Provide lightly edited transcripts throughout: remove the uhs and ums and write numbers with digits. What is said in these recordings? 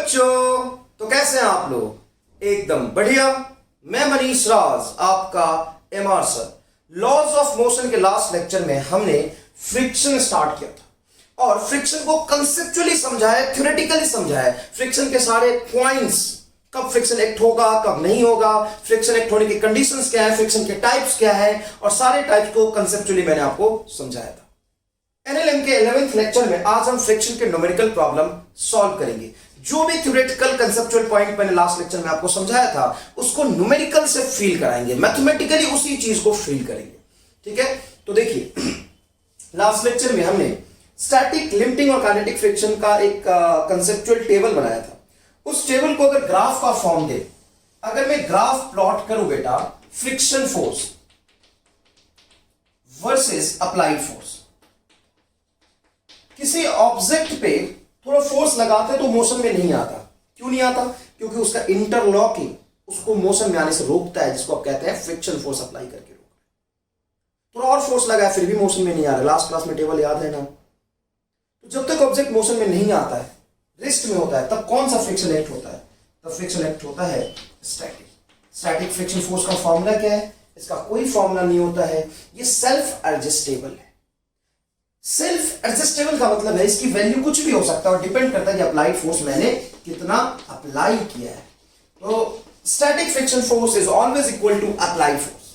बच्चों, तो कैसे हैं आप लोग? एकदम बढ़िया। मैं मनीष राज, आपका MR sir. Laws of motion के लास्ट लेक्चर में हमने फ्रिक्शन स्टार्ट किया था और फ्रिक्शन को कंसेप्चुअली समझाया, थ्योरेटिकली समझाया। फ्रिक्शन के सारे पॉइंट्स, कब फ्रिक्शन एक्ट होगा, कब नहीं होगा, फ्रिक्शन एक्ट होने की कंडीशंस क्या है, फ्रिक्शन के टाइप्स क्या है, और सारे टाइप्स को कंसेप्चुअली मैंने आपको समझाया था। एनएलएम के 11th लेक्चर में आज हम फ्रिक्शन के न्यूमेरिकल प्रॉब्लम सॉल्व करेंगे। जो भी थ्योरेटिकल कंसेप्चुअल पॉइंट मैंने लास्ट लेक्चर में आपको समझाया था उसको न्यूमेरिकल से फील कराएंगे, मैथमेटिकली उसी चीज को फील करेंगे। ठीक है, तो देखिए लास्ट लेक्चर में हमने स्टैटिक, लिमिटिंग और काइनेटिक फ्रिक्शन का एक कंसेप्चुअल टेबल बनाया था। उस टेबल को अगर ग्राफ का फॉर्म दे, अगर मैं ग्राफ प्लॉट करूं बेटा, friction force versus applied force, किसी ऑब्जेक्ट पे थोड़ा फोर्स लगाते तो मोशन में नहीं आता। क्यों नहीं आता? क्योंकि उसका इंटरलॉकिंग उसको मोशन में आने से रोकता है, जिसको आप कहते हैं फ्रिक्शन फोर्स अप्लाई करके रोक। थोड़ा और फोर्स लगाया फिर भी मोशन में नहीं आ रहा। लास्ट क्लास में टेबल याद है ना? तो जब तक ऑब्जेक्ट मोशन में नहीं आता है, रेस्ट में होता है, तब कौन सा फ्रिक्शन एक्ट होता है? तब फ्रिक्शन एक्ट होता है स्टैटिक। स्टैटिक फ्रिक्शन फोर्स का फॉर्मूला क्या है? इसका कोई फॉर्मूला नहीं होता है, ये सेल्फ एडजस्टेबल है। सेल्फ एडजस्टेबल का मतलब है इसकी वैल्यू कुछ भी हो सकता है और डिपेंड करता है कि अप्लाइड फोर्स मैंने कितना अप्लाई किया है। तो static friction force is always equal to applied force,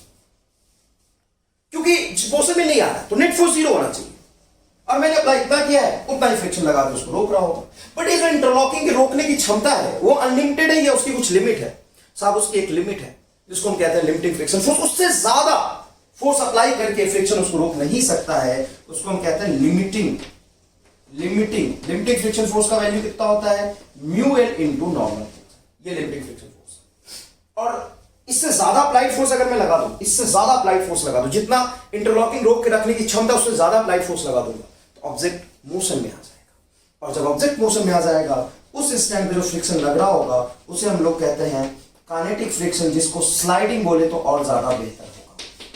क्योंकि मोशन में नहीं आ रहा है तो नेट फोर्स 0 होना चाहिए और मैंने अप्लाई इतना किया है, उतना ही फ्रिक्शन लगा के उसको रोक रहा होगा। बट ये जो इंटरलॉकिंग के रोकने की क्षमता है वो अनलिमिटेड है या उसकी कुछ लिमिट है? साहब उसकी एक लिमिट है जिसको हम कहते हैं लिमिटिंग फ्रिक्शन फोर्स। उससे ज्यादा फोर्स अप्लाई करके फ्रिक्शन उसको रोक नहीं सकता है, उसको हम कहते हैं लिमिटिंग फ्रिक्शन फोर्स का वैल्यू कितना होता है? Mu L into normal. ये लिमिटिंग फ्रिक्शन फोर्स। और इससे ज्यादा अप्लाइड फोर्स अगर मैं लगा दूं, इससे ज्यादा अप्लाइड फोर्स लगा दूं, जितना इंटरलॉकिंग रोक के रखने की क्षमता उससे ज्यादा अप्लाइड फोर्स लगा दूंगा, तो ऑब्जेक्ट मोशन में आ जाएगा। और जब ऑब्जेक्ट मोशन में आ जाएगा उस इंस्टेंट पे जो फ्रिक्शन लग रहा होगा उसे हम लोग कहते हैं काइनेटिक फ्रिक्शन, जिसको स्लाइडिंग बोले तो और ज्यादा बेहतर होगा।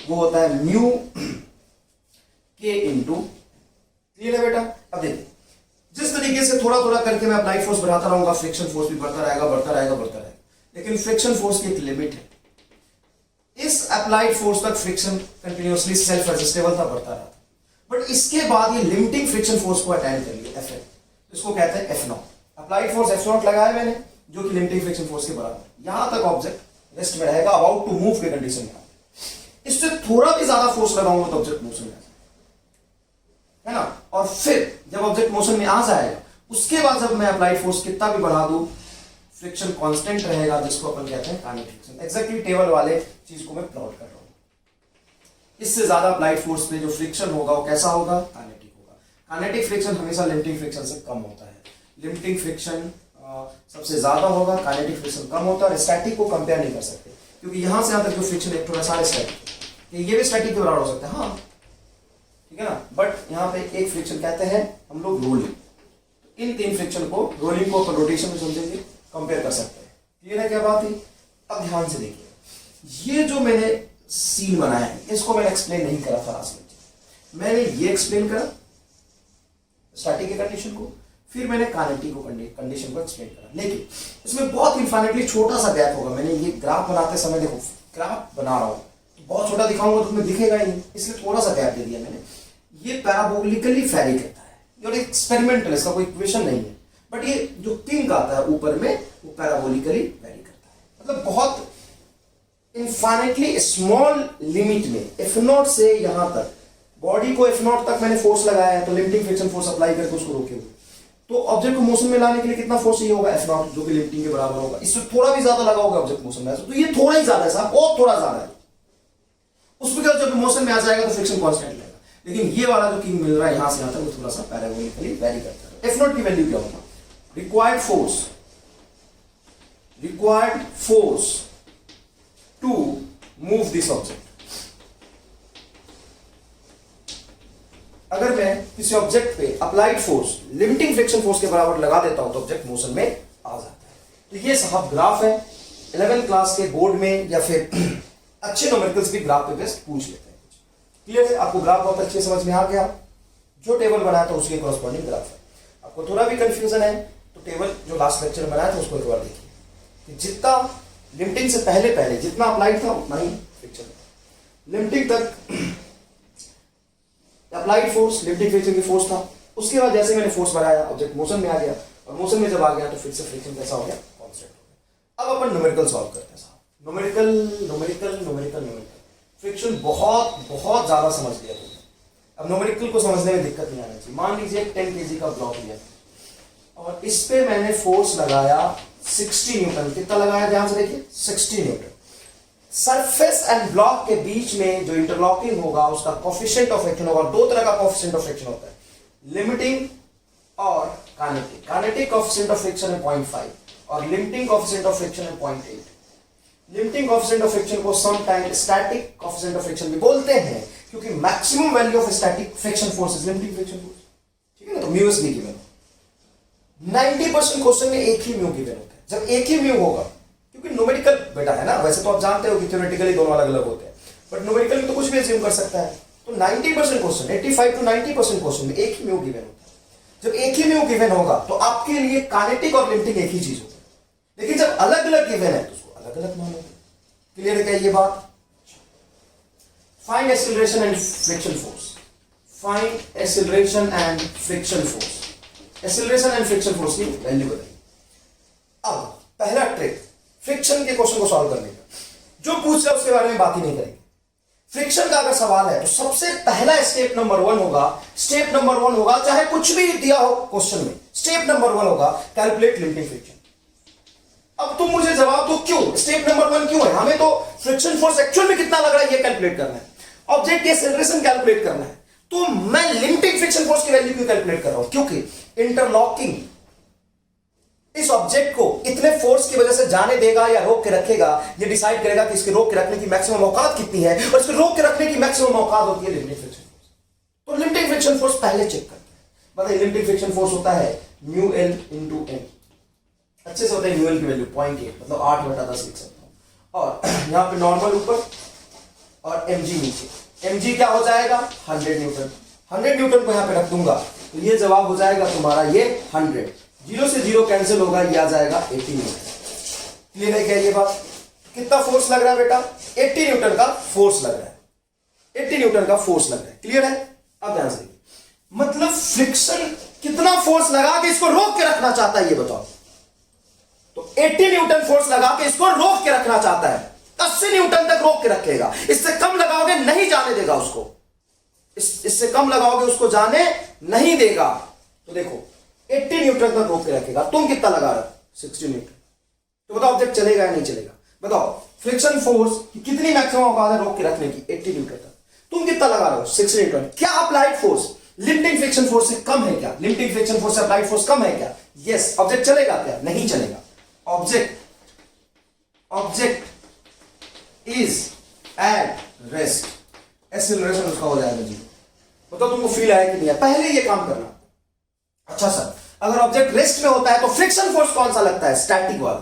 वो होता है म्यू के इंटू। क्लियर है बेटा? अब देखिए जिस तरीके से थोड़ा थोड़ा करके मैं अप्लाइड फोर्स बढ़ाता रहूंगा, फ्रिक्शन फोर्स भी बढ़ता रहेगा। लेकिन फ्रिक्शन फोर्स की एक लिमिट है। इस अप्लाइड फोर्स तक फ्रिक्शन कंटिन्यूअसली सेल्फ एडजस्टेबल था, बढ़ता रहा था। बट इसके बाद ये लिमिटिंग फ्रिक्शन फोर्स को अटेंड कर लिया, एफ, इसको कहते हैं F0। अप्लाइड फोर्स F0 लगाया मैंने, जो कि लिमिटिंग फ्रिक्शन फोर्स के बराबर। यहां तक ऑब्जेक्ट रेस्ट में रहेगा, अबाउट टू मूव के कंडीशन में। इससे थोड़ा भी ज्यादा फोर्स लगाऊंगा तो ऑब्जेक्ट मोशन में आ जाएगा, है ना? और फिर जब ऑब्जेक्ट मोशन में आ जाएगा उसके बाद जब मैं अप्लाइड फोर्स कितना भी बढ़ा दूं, फ्रिक्शन कांस्टेंट रहेगा, जिसको अपन कहते हैं काइनेटिक फ्रिक्शन। एग्जैक्टली टेबल वाले चीज को मैं प्लॉट कर रहा हूं। इससे ज्यादा अप्लाइड फोर्स पे जो फ्रिक्शन होगा वो कैसा होगा? काइनेटिक होगा। काइनेटिक फ्रिक्शन हमेशा लिमिटिंग फ्रिक्शन से कम होता है। लिमिटिंग फ्रिक्शन सबसे ज्यादा होगा, काइनेटिक फ्रिक्शन कम होता है। और स्टैटिक को कंपेयर नहीं कर सकते, क्योंकि यहां से यहां तक जो फ्रिक्शन एक्ट हो रहा है सारे स्टैटिक, ये भी स्टैटिक के बराबर हो सकता है, हाँ ठीक है ना। बट यहां पे एक फ्रिक्शन कहते हैं हम लोग रोलिंग। इन तीन फ्रिक्शन को, रोलिंग को अपन रोटेशन में समझेंगे, कंपेयर कर सकते हैं। क्लियर है क्या बात है? अब ध्यान से देखिए, ये जो मैंने सीन बनाया है इसको मैंने एक्सप्लेन नहीं करा था लास्ट लेक्चर। मैंने ये एक्सप्लेन करा स्टैटिक के कंडीशन को, फिर मैंने काइनेटिक को कंडीशन को एक्सप्लेन करा। लेकिन इसमें बहुत इन्फाइनाइटली छोटा सा गैप होगा। मैंने ये ग्राफ बनाते समय, देखो ग्राफ बना रहा हूं, बहुत छोटा दिखाऊंगा तो तुम्हें दिखेगा ही नहीं, इसलिए थोड़ा सा गैप दे दिया मैंने। ये पैराबोलिकली वैरी करता है, ये एक्सपेरिमेंटल, इसका कोई इक्वेशन नहीं है। बट ये जो किंग आता है ऊपर में वो पैराबोलिकली वैरी करता है, मतलब बहुत इनफाइनाइटली स्मॉल लिमिट में। F0 से यहां तक बॉडी को F0 तक मैंने फोर्स लगाया है, तो लिमिटिंग फ्रिक्शन फोर्स अप्लाई करके उसको रोके हुए, तो ऑब्जेक्ट को मोशन में लाने के लिए कितना फोर्स चाहिए होगा? F0, जो कि लिमिटिंग के बराबर होगा। इससे थोड़ा भी ज्यादा लगा होगा ऑब्जेक्ट मोशन में, तो ये थोड़ा ही ज्यादा है साहब, बहुत थोड़ा ज्यादा है। उसमें जब मोशन में आ जाएगा तो फ्रिक्शन कांस्टेंट लगेगा। लेकिन ये वाला जो किंग मिल रहा है यहां से यहां तक, वो थोड़ा सा पैराबोलिकली वैरी करता है। F0 की वैल्यू क्या होगा? Required force to move this object. अगर मैं किसी ऑब्जेक्ट पे applied force limiting friction force के बराबर लगा देता हूं तो ऑब्जेक्ट मोशन में आ जाता है। तो ये साहब ग्राफ है, 11th क्लास के बोर्ड में या फिर अच्छे न्यूमेरिकल्स भी ग्राफ पे बेस्ट पूछ लेते हैं। क्लियर है? आपको ग्राफ बहुत अच्छे समझ में आ गया। जो टेबल बनाया था उसके कॉरस्पॉन्डिंग ग्राफ है। आपको थोड़ा भी कंफ्यूजन है तो टेबल जो लास्ट लेक्चर में बनाया था उसको एक बार देखिए कि जितना लिमिटिंग से पहले पहले जितना अप्लाइड था उतना ही फ्रिक्शन, लिमिटिंग तक अप्लाइड फोर्स लिमिटिंग फ्रिक्शन की फोर्स था। उसके बाद जैसे मैंने फोर्स बढ़ाया ऑब्जेक्ट मोशन में आ गया, और मोशन में जब आ गया तो फिर से फ्रिक्शन कैसा हो गया, कांस्टेंट हो गया। अब अपन न्यूमेरिकल सॉल्व करते हैं साहब। Numerical numerical numerical numerical friction बहुत बहुत ज्यादा समझ लिया तुमने। अब न्यूमेरिकल को समझने में दिक्कत नहीं आनी चाहिए। मान लीजिए 10 kg का ब्लॉक लिया और इस पे मैंने फोर्स लगाया 60 न्यूटन। कितना लगाया ध्यान से देखिए, 60 न्यूटन। सरफेस एंड ब्लॉक के बीच में जो इंटरलॉकिंग होगा उसका कोफिशिएंट ऑफ फ्रिक्शन होगा। दो तरह का कोफिशिएंट ऑफ फ्रिक्शन होता है, लिमिटिंग और kinetic. Kinetic coefficient of friction है 0.5 और लिमिटिंग कोफिशिएंट ऑफ फ्रिक्शन है 0.8। लिमिटिंग कोफिशिएंट ऑफ फ्रिक्शन को some time static coefficient of friction भी बोलते हैं, क्योंकि maximum value of static friction force is limiting friction force. ठीक है ना, तो म्यू इज गिवन। 90% क्वेश्चन में एक ही म्यू गिवन होता है। जब एक ही म्यू होगा, क्योंकि न्यूमेरिकल बेटा है ना, वैसे तो आप जानते हो कि थ्योरेटिकली दोनों अलग अलग होते हैं, बट न्यूमेरिकल में तो कुछ भी अज्यूम कर सकता है। तो 90% क्वेश्चन, 85 to 90% क्वेश्चन में एक ही म्यू गिवन होता है। जब एक ही म्यू गिवन होगा तो आपके लिए काइनेटिक और लिमिटिंग एक ही चीज होगी, लेकिन जब अलग अलग गिवन है तो उसको अलग अलग मानोगे। क्लियर है क्या ये बात? Find acceleration and friction force. Find acceleration and friction force. Acceleration and friction force की वैल्यू बताइए। अब पहला ट्रिक फ्रिक्शन के क्वेश्चन को सॉल्व करने का, जो पूछ रहा है उसके बारे में बात ही नहीं करेंगे। फ्रिक्शन का अगर सवाल है तो सबसे पहला स्टेप नंबर 1 होगा, स्टेप नंबर 1 होगा, चाहे कुछ भी दिया हो क्वेश्चन में, स्टेप नंबर 1 होगा कैलकुलेट लिमिटिंग फ्रिक्शन। अब तुम मुझे जवाब दो क्यों स्टेप नंबर 1 क्यों है? हमें तो फ्रिक्शन फोर्स एक्चुअल में कितना लग रहा है ये कैलकुलेट करना है, ऑब्जेक्ट की एक्सेलरेशन कैलकुलेट करना है। तो मैं लिमिटिंग फ्रिक्शन फोर्स की वैल्यू क्यों कैलकुलेट कर रहा हूं? क्योंकि इंटरलॉकिंग इस ऑब्जेक्ट को इतने फोर्स की वजह से जाने देगा या रोक के रखेगा, ये डिसाइड करेगा कि इसके रोक के रखने की मैक्सिमम औकात कितनी है, और इसके रोक के रखने की मैक्सिमम औकात होती है लिमिटिंग फ्रिक्शन फोर्स। तो लिमिटिंग फ्रिक्शन फोर्स पहले चेक करते हैं। बताइए, लिमिटिंग फ्रिक्शन फोर्स होता है म्यू एल इंटू एन। अच्छे से होता है म्यू एल की वैल्यू 0.8, मतलब 8/10 लिख सकता हूं। और यहां पे नॉर्मल ऊपर और mg नीचे। mg क्या हो जाएगा? 100 न्यूटन। 100 न्यूटन को यहां पे रख दूंगा तो ये जवाब हो जाएगा तुम्हारा ये 100। 0 से 0 कैंसिल होगा, ये आ जाएगा 80 न्यूटन। क्लियर है क्या ये बात? कितना फोर्स लग रहा है बेटा? 80 न्यूटन का फोर्स लग रहा है। 80 न्यूटन का फोर्स लग रहा है। क्लियर है? अब ध्यान से, मतलब फ्रिक्शन कितना फोर्स लगा के इसको रोक के रखना चाहता है ये बताओ। तो 80 न्यूटन फोर्स लगा के इसको रोक के रखना चाहता है, 80 न्यूटन तक रोक के रखेगा। इससे कम लगाओगे नहीं जाने देगा उसको, इससे कम लगाओगे उसको जाने नहीं देगा। तो देखो 80 न्यूटन तक रोक के रखेगा। तुम कितना लगा रहे हो? 60 न्यूटन। तो बताओ ऑब्जेक्ट चलेगा या नहीं चलेगा? बताओ फ्रिक्शन फोर्स की कितनी मैक्सिमम औकात है रोक के रखने की? 80 न्यूटन तक। तुम कितना लगा रहे हो? 60 न्यूटन। क्या applied force limiting friction force से कम है क्या? लिमिटिंग फ्रिक्शन फोर्स से अप्लाइड फोर्स कम है क्या? यस। ऑब्जेक्ट चलेगा क्या? नहीं चलेगा। Object is at rest, acceleration उसका हो जाएगा 0। बताओ तुमको फील आया कि नहीं? पहले ये काम करना। अच्छा सर, अगर ऑब्जेक्ट रेस्ट में होता है तो फ्रिक्शन फोर्स कौन सा लगता है? स्टैटिक वाला।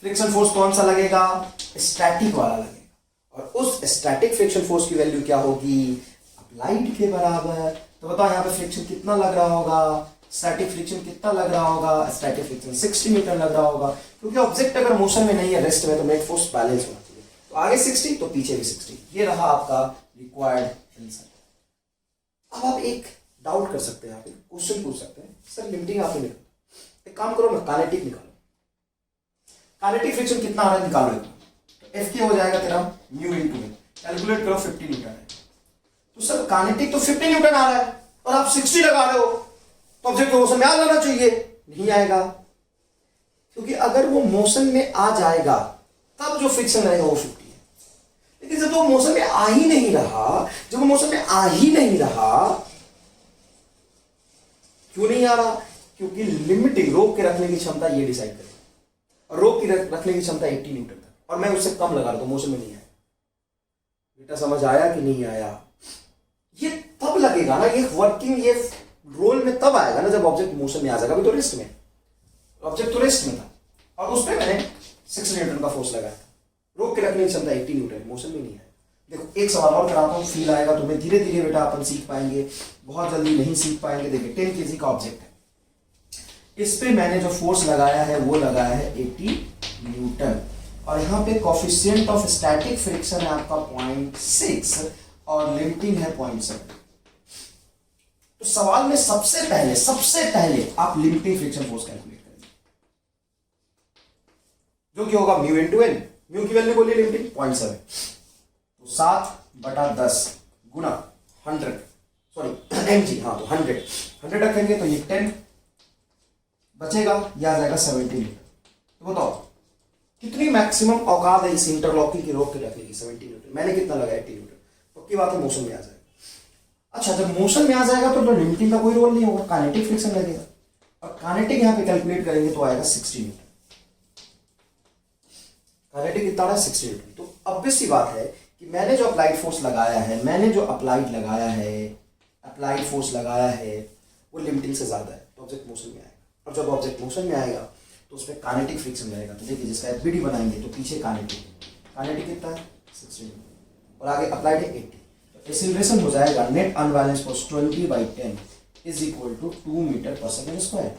फ्रिक्शन फोर्स कौन सा लगेगा? स्टैटिक वाला लगेगा। और उस स्टैटिक फ्रिक्शन फोर्स की वैल्यू क्या होगी? अप्लाइड के बराबर। तो बताओ यहां पे फ्रिक्शन कितना लग रहा होगा? स्टैटिक फ्रिक्शन कितना लग रहा होगा? स्टैटिक फ्रिक्शन 60 न्यूटन लग रहा होगा, क्योंकि ऑब्जेक्ट अगर मोशन में नहीं है, रेस्ट में, तो नेट फोर्स बैलेंस होना चाहिए। तो आगे 60 तो पीछे भी 60। ये रहा आपका रिक्वायर्ड आंसर। अब आप एक डाउट कर सकते हैं, आप एक क्वेश्चन पूछ सकते हैं, सर लिमिटिंग आपने निकाला, एक काम करो ना, काइनेटिक निकालो। काइनेटिक फ्रिक्शन कितना आ रहा है निकालो। तो एफ की हो जाएगा तेरा म्यू इंटू एन। कैलकुलेट करो 50 न्यूटन है। तो सर काइनेटिक तो 50 न्यूटन आ रहा है और आप 60 लगा रहे हो, तो ऑब्जेक्ट को मोशन में आ जाना चाहिए, नहीं आएगा। क्योंकि अगर वो मोशन में आ जाएगा तब जो फ्रिक्शन रहेगा वो 50 है। लेकिन जब वो मोशन में आ ही नहीं रहा, जब वो मोशन में आ ही नहीं रहा, क्यों नहीं आ रहा? क्योंकि लिमिटिंग रोक के रखने की क्षमता ये डिसाइड करेगी, और रोक के रखने की क्षमता 80 न्यूटन तक, और मैं उससे कम लगा रहा हूं तो मोशन में नहीं आया। बेटा समझ आया कि नहीं आया? ये तब लगेगा ना, ये वर्किंग, ये रोल में तब आएगा ना जब ऑब्जेक्ट मोशन में आ जाएगा। अभी तो रेस्ट में, ऑब्जेक्ट तो रेस्ट में था और उस पर मैंने 60 न्यूटन का फोर्स लगाया था। रोक के रखने की क्षमता 80 न्यूटन, मोशन में नहीं है। देखो एक सवाल और कराता हूँ, फील आएगा तुम्हें। धीरे धीरे बेटा अपन सीख पाएंगे, बहुत जल्दी नहीं सीख पाएंगे। देखिए 10 kg का ऑब्जेक्ट है, इस पे मैंने जो फोर्स लगाया है वो लगाया है 80 न्यूटन, और यहाँ पे कोफिशिएंट ऑफ स्टैटिक फ्रिक्शन है आपका 0.6 और लिमिटिंग है 0.7। तो सवाल में सबसे पहले आप लिमिटिंग फ्रिक्शन फोर्स कैलकुलेट करेंगे, जो कि होगा म्यू इंटू एन। म्यू की वैल्यू बोलिए लिमिटिंग 0.7, तो 7/10 गुना 100, सॉरी mg, हाँ तो 100 रखेंगे तो ये 10 बचेगा, यह आ जाएगा 70 न्यूटन। तो बताओ कितनी मैक्सिमम औकात है इस इंटरलॉकिंग की रोक के रखने की? 70 न्यूटन। मैंने कितना लगाया? 80 न्यूटन। पक्की बात है मोशन में आ जाएगा। अच्छा, जब मोशन में आ जाएगा तो लिमिटिंग का कोई रोल नहीं होगा, काइनेटिक फ्रिक्शन लगेगा, और काइनेटिक यहां पे कैलकुलेट करेंगे तो आएगा 60 न्यूटन। काइनेटिक कितना आ रहा है? 60 न्यूटन। तो ऑब्वियस सी बात है कि मैंने जो अप्लाइड फोर्स लगाया है, वो लिमिटिंग से ज्यादा है, तो ऑब्जेक्ट मोशन में आएगा। और जब ऑब्जेक्ट मोशन में आएगा तो उसमें काइनेटिक फ्रिक्शन रहेगा। तो देखिए जिसका एफबीडी बनाएंगे तो पीछे काइनेटिक कितना है? 60 न्यूटन, और आगे अप्लाइड है 80। एक्सीलरेशन हो जाएगा net unbalance force 20/10 is equal to 2 metre पर सेकंड स्क्वायर।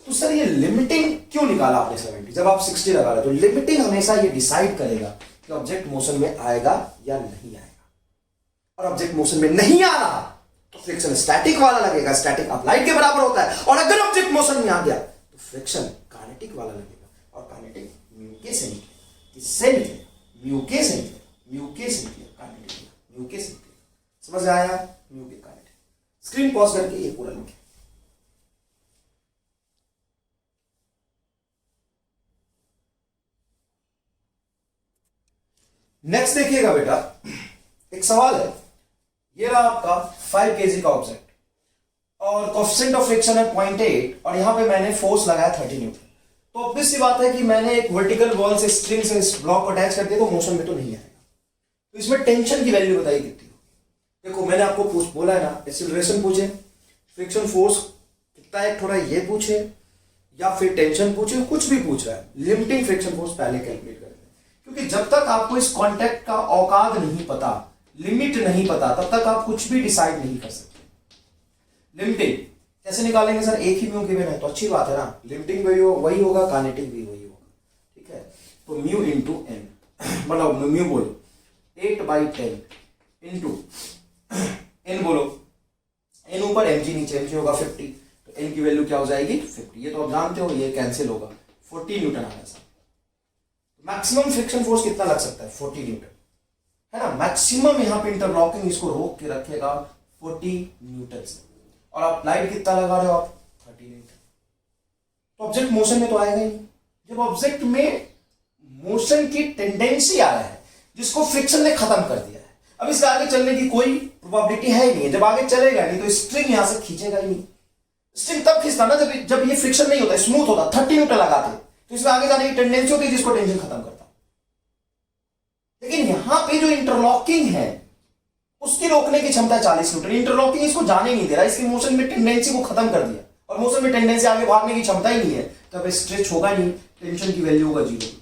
तो सर ये लिमिटिंग क्यों निकाला आपने 70? जब आप 60 लगा रहे हो तो लिमिटिंग हमेशा ये डिसाइड करेगा कि ऑब्जेक्ट मोशन में आएगा या नहीं आएगा, और ऑब्जेक्ट मोशन में नहीं आ रहा तो फ्रिक्शन स्टैटिक वाला लगेगा, स्टैटिक अप्लाइड के बराबर होता है, और अगर ऑब्जेक्ट मोशन में आ गया तो फ्रिक्शन काइनेटिक वाला लगेगा, और काइनेटिक म्यू के से निकलेगा। किससे निकलेगा? म्यू के से निकलेगा, काइनेटिक म्यू के से निकलेगा। समझ में आया? म्यू के काइनेटिक। स्क्रीन पॉज करके ये पूरा लिखें। नेक्स्ट देखिएगा बेटा, एक सवाल है, ये रहा आपका 5 kg का ऑब्जेक्ट और कोएफिशिएंट ऑफ फ्रिक्शन है 0.8, और यहां पे मैंने फोर्स लगाया 30 न्यूटन। तो ऑब्वियस सी बात है कि मैंने एक वर्टिकल वॉल से स्ट्रिंग से इस ब्लॉक को अटैच कर दिया, तो मोशन में तो नहीं आएगा। तो इसमें टेंशन की वैल्यू बताइए कितनी होगी? देखो मैंने आपको बोला है ना, एक्सीलरेशन पूछे, फ्रिक्शन फोर्स कितना है थोड़ा ये पूछे, या फिर टेंशन पूछे, कुछ भी पूछ रहा है, लिमिटिंग फ्रिक्शन फोर्स पहले कैलकुलेट करेंगे। क्योंकि जब तक आपको इस कॉन्टैक्ट का औकात नहीं पता, लिमिट नहीं पता, तब तक आप कुछ भी डिसाइड नहीं कर सकते। लिमिटिंग कैसे निकालेंगे सर? एक ही म्यू गिवन है तो अच्छी बात है ना, लिमिटिंग वही होगा, काइनेटिक भी वही होगा। ठीक है, तो म्यू इंटू एन, मतलब म्यू बोलो 8/10 इंटू एन बोलो, एन ऊपर mg नीचे, mg होगा 50, तो एन की वैल्यू क्या हो जाएगी? 50। ये तो आप जानते हो, ये कैंसिल होगा, 40 न्यूटन आ रहा है। मैक्सिमम फ्रिक्शन फोर्स कितना लग सकता है? 40 न्यूटन, है ना। मैक्सिमम यहाँ पे इंटरलॉकिंग इसको रोक के रखेगा 40 न्यूटन से, और आप लाइट कितना लगा रहे हो आप? 30 न्यूटन। तो ऑब्जेक्ट मोशन में तो आएगा ही नहीं। जब ऑब्जेक्ट में मोशन की टेंडेंसी आ रहा है जिसको फ्रिक्शन ने खत्म कर दिया है, अब इसके आगे चलने की कोई प्रोबेबिलिटी है ही नहीं है। जब आगे चलेगा नहीं तो स्ट्रिंग यहां से खींचेगा ही नहीं। स्ट्रिंग तब खींचता ना जब ये फ्रिक्शन नहीं होता, स्मूथ होता, 30 न्यूटन लगाते, तो इसमें आगे जाने की टेंडेंसी होती है जिसको टेंशन खत्म करता। लेकिन यहां पे जो इंटरलॉकिंग है उसकी रोकने की क्षमता 40 न्यूटन। इंटरलॉकिंग इसको जाने नहीं दे रहा, इसकी मोशन में टेंडेंसी को खत्म कर दिया, और मोशन में टेंडेंसी आगे भागने की क्षमता ही नहीं है, तब स्ट्रेच होगा नहीं, टेंशन की वैल्यू होगा 0।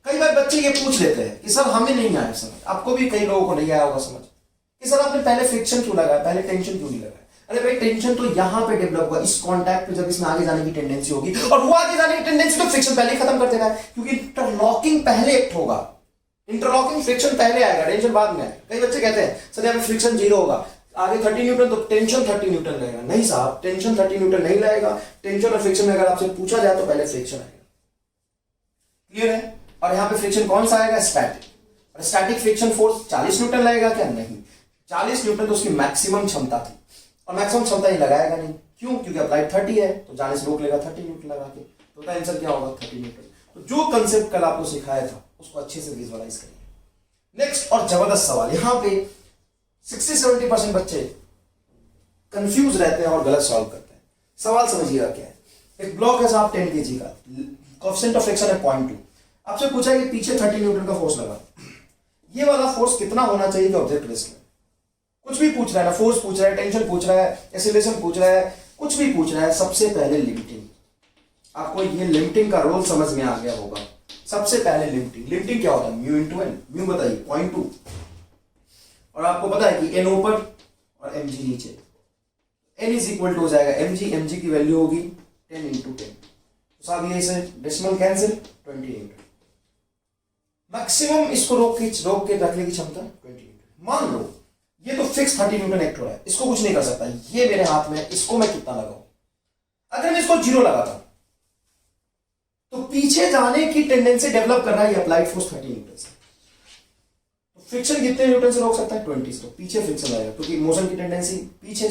कई बार बच्चे ये पूछ लेते हैं कि सर हमें नहीं आया समझ, आपको भी कई लोगों को नहीं आया होगा समझ कि सर आपने पहले फ्रिक्शन क्यों लगाया, पहले टेंशन क्यों नहीं लगाया? अरे भाई टेंशन तो यहां पे डेवलप हुआ, इस कांटेक्ट पे जब इसमें आगे जाने की टेंडेंसी होगी, और वो आगे जाने की टेंडेंसी तो फ्रिक्शन पहले ही खत्म कर देना है, क्योंकि इंटरलॉकिंग पहले एक्ट होगा। इंटरलॉकिंग फ्रिक्शन पहले आएगा, टेंशन बाद में आएगा। कई बच्चे कहते हैं सर यहाँ पे फ्रिक्शन 0 होगा, आगे 30 न्यूटन तो टेंशन 30 न्यूटन लगेगा। नहीं साहब, टेंशन 30 न्यूटन नहीं लगेगा। टेंशन और फ्रिक्शन में अगर आपसे पूछा जाए तो पहले फ्रिक्शन आएगा। क्लियर है? और यहाँ पे फ्रिक्शन कौन सा आएगा? स्टैटिक। और स्टैटिक फ्रिक्शन फोर्स 40 न्यूटन लगेगा क्या? नहीं, 40 न्यूटन तो उसकी मैक्सिमम क्षमता थी, और मैक्सिमम क्षमता ही लगाएगा नहीं। क्यों? क्योंकि अप्लाइड 30 है, तो जाने से रोक लेगा 30 न्यूटन लगा के। तो उसका आंसर क्या होगा? 30 न्यूटन। तो जो कंसेप्ट कल आपको सिखाया था उसको अच्छे से विजुअलाइज करिए। नेक्स्ट और जबरदस्त सवाल, यहां पे 60-70% बच्चे कंफ्यूज रहते हैं और गलत सॉल्व करते हैं। सवाल समझिएगा क्या है। एक ब्लॉक है साहब 10 kg का, कोएफिशिएंट ऑफ फ्रिक्शन है 0.2। आपसे पूछा है कि पीछे 30 न्यूटन का फोर्स लगा, ये वाला फोर्स कितना होना चाहिए कि ऑब्जेक्ट रेस्ट में? कुछ भी पूछ रहा है ना, फोर्स पूछ रहा है, टेंशन पूछ रहा है, एक्सीलरेशन पूछ रहा है, कुछ भी पूछ रहा है। सबसे पहले लिमिटिंग, आपको ये लिमिटिंग का रोल समझ में आ गया होगा। सबसे पहले लिमिटिंग क्या होता है? Mu into N. म्यू बताइए 0.2, और आपको पता है कि एन ऊपर और mg नीचे, n इज इक्वल टू हो जाएगा mg की वैल्यू होगी 10 इंटू 10, तो साहब ये इसे डेसिमल कैंसिल 20 न्यूटन। मैक्सिमम इसको रोक के रखने की क्षमता 20 न्यूटन। मान लो ये तो फिक्स 30 न्यूटन एक्ट हो रहा है, इसको कुछ नहीं कर सकता, ये मेरे हाथ में है, इसको मैं कितना लगाऊं? अगर मैं इसको 0 लगाता हूं तो पीछे जाने की टेंडेंसी डेवलप कर रहा है ये अप्लाइड फोर्स 30 न्यूटन से। तो फ्रिक्शन कितने न्यूटन से रोक सकता है? 20 से। तो पीछे फ्रिक्शन आएगा क्योंकि मोशन की टेंडेंसी पीछे,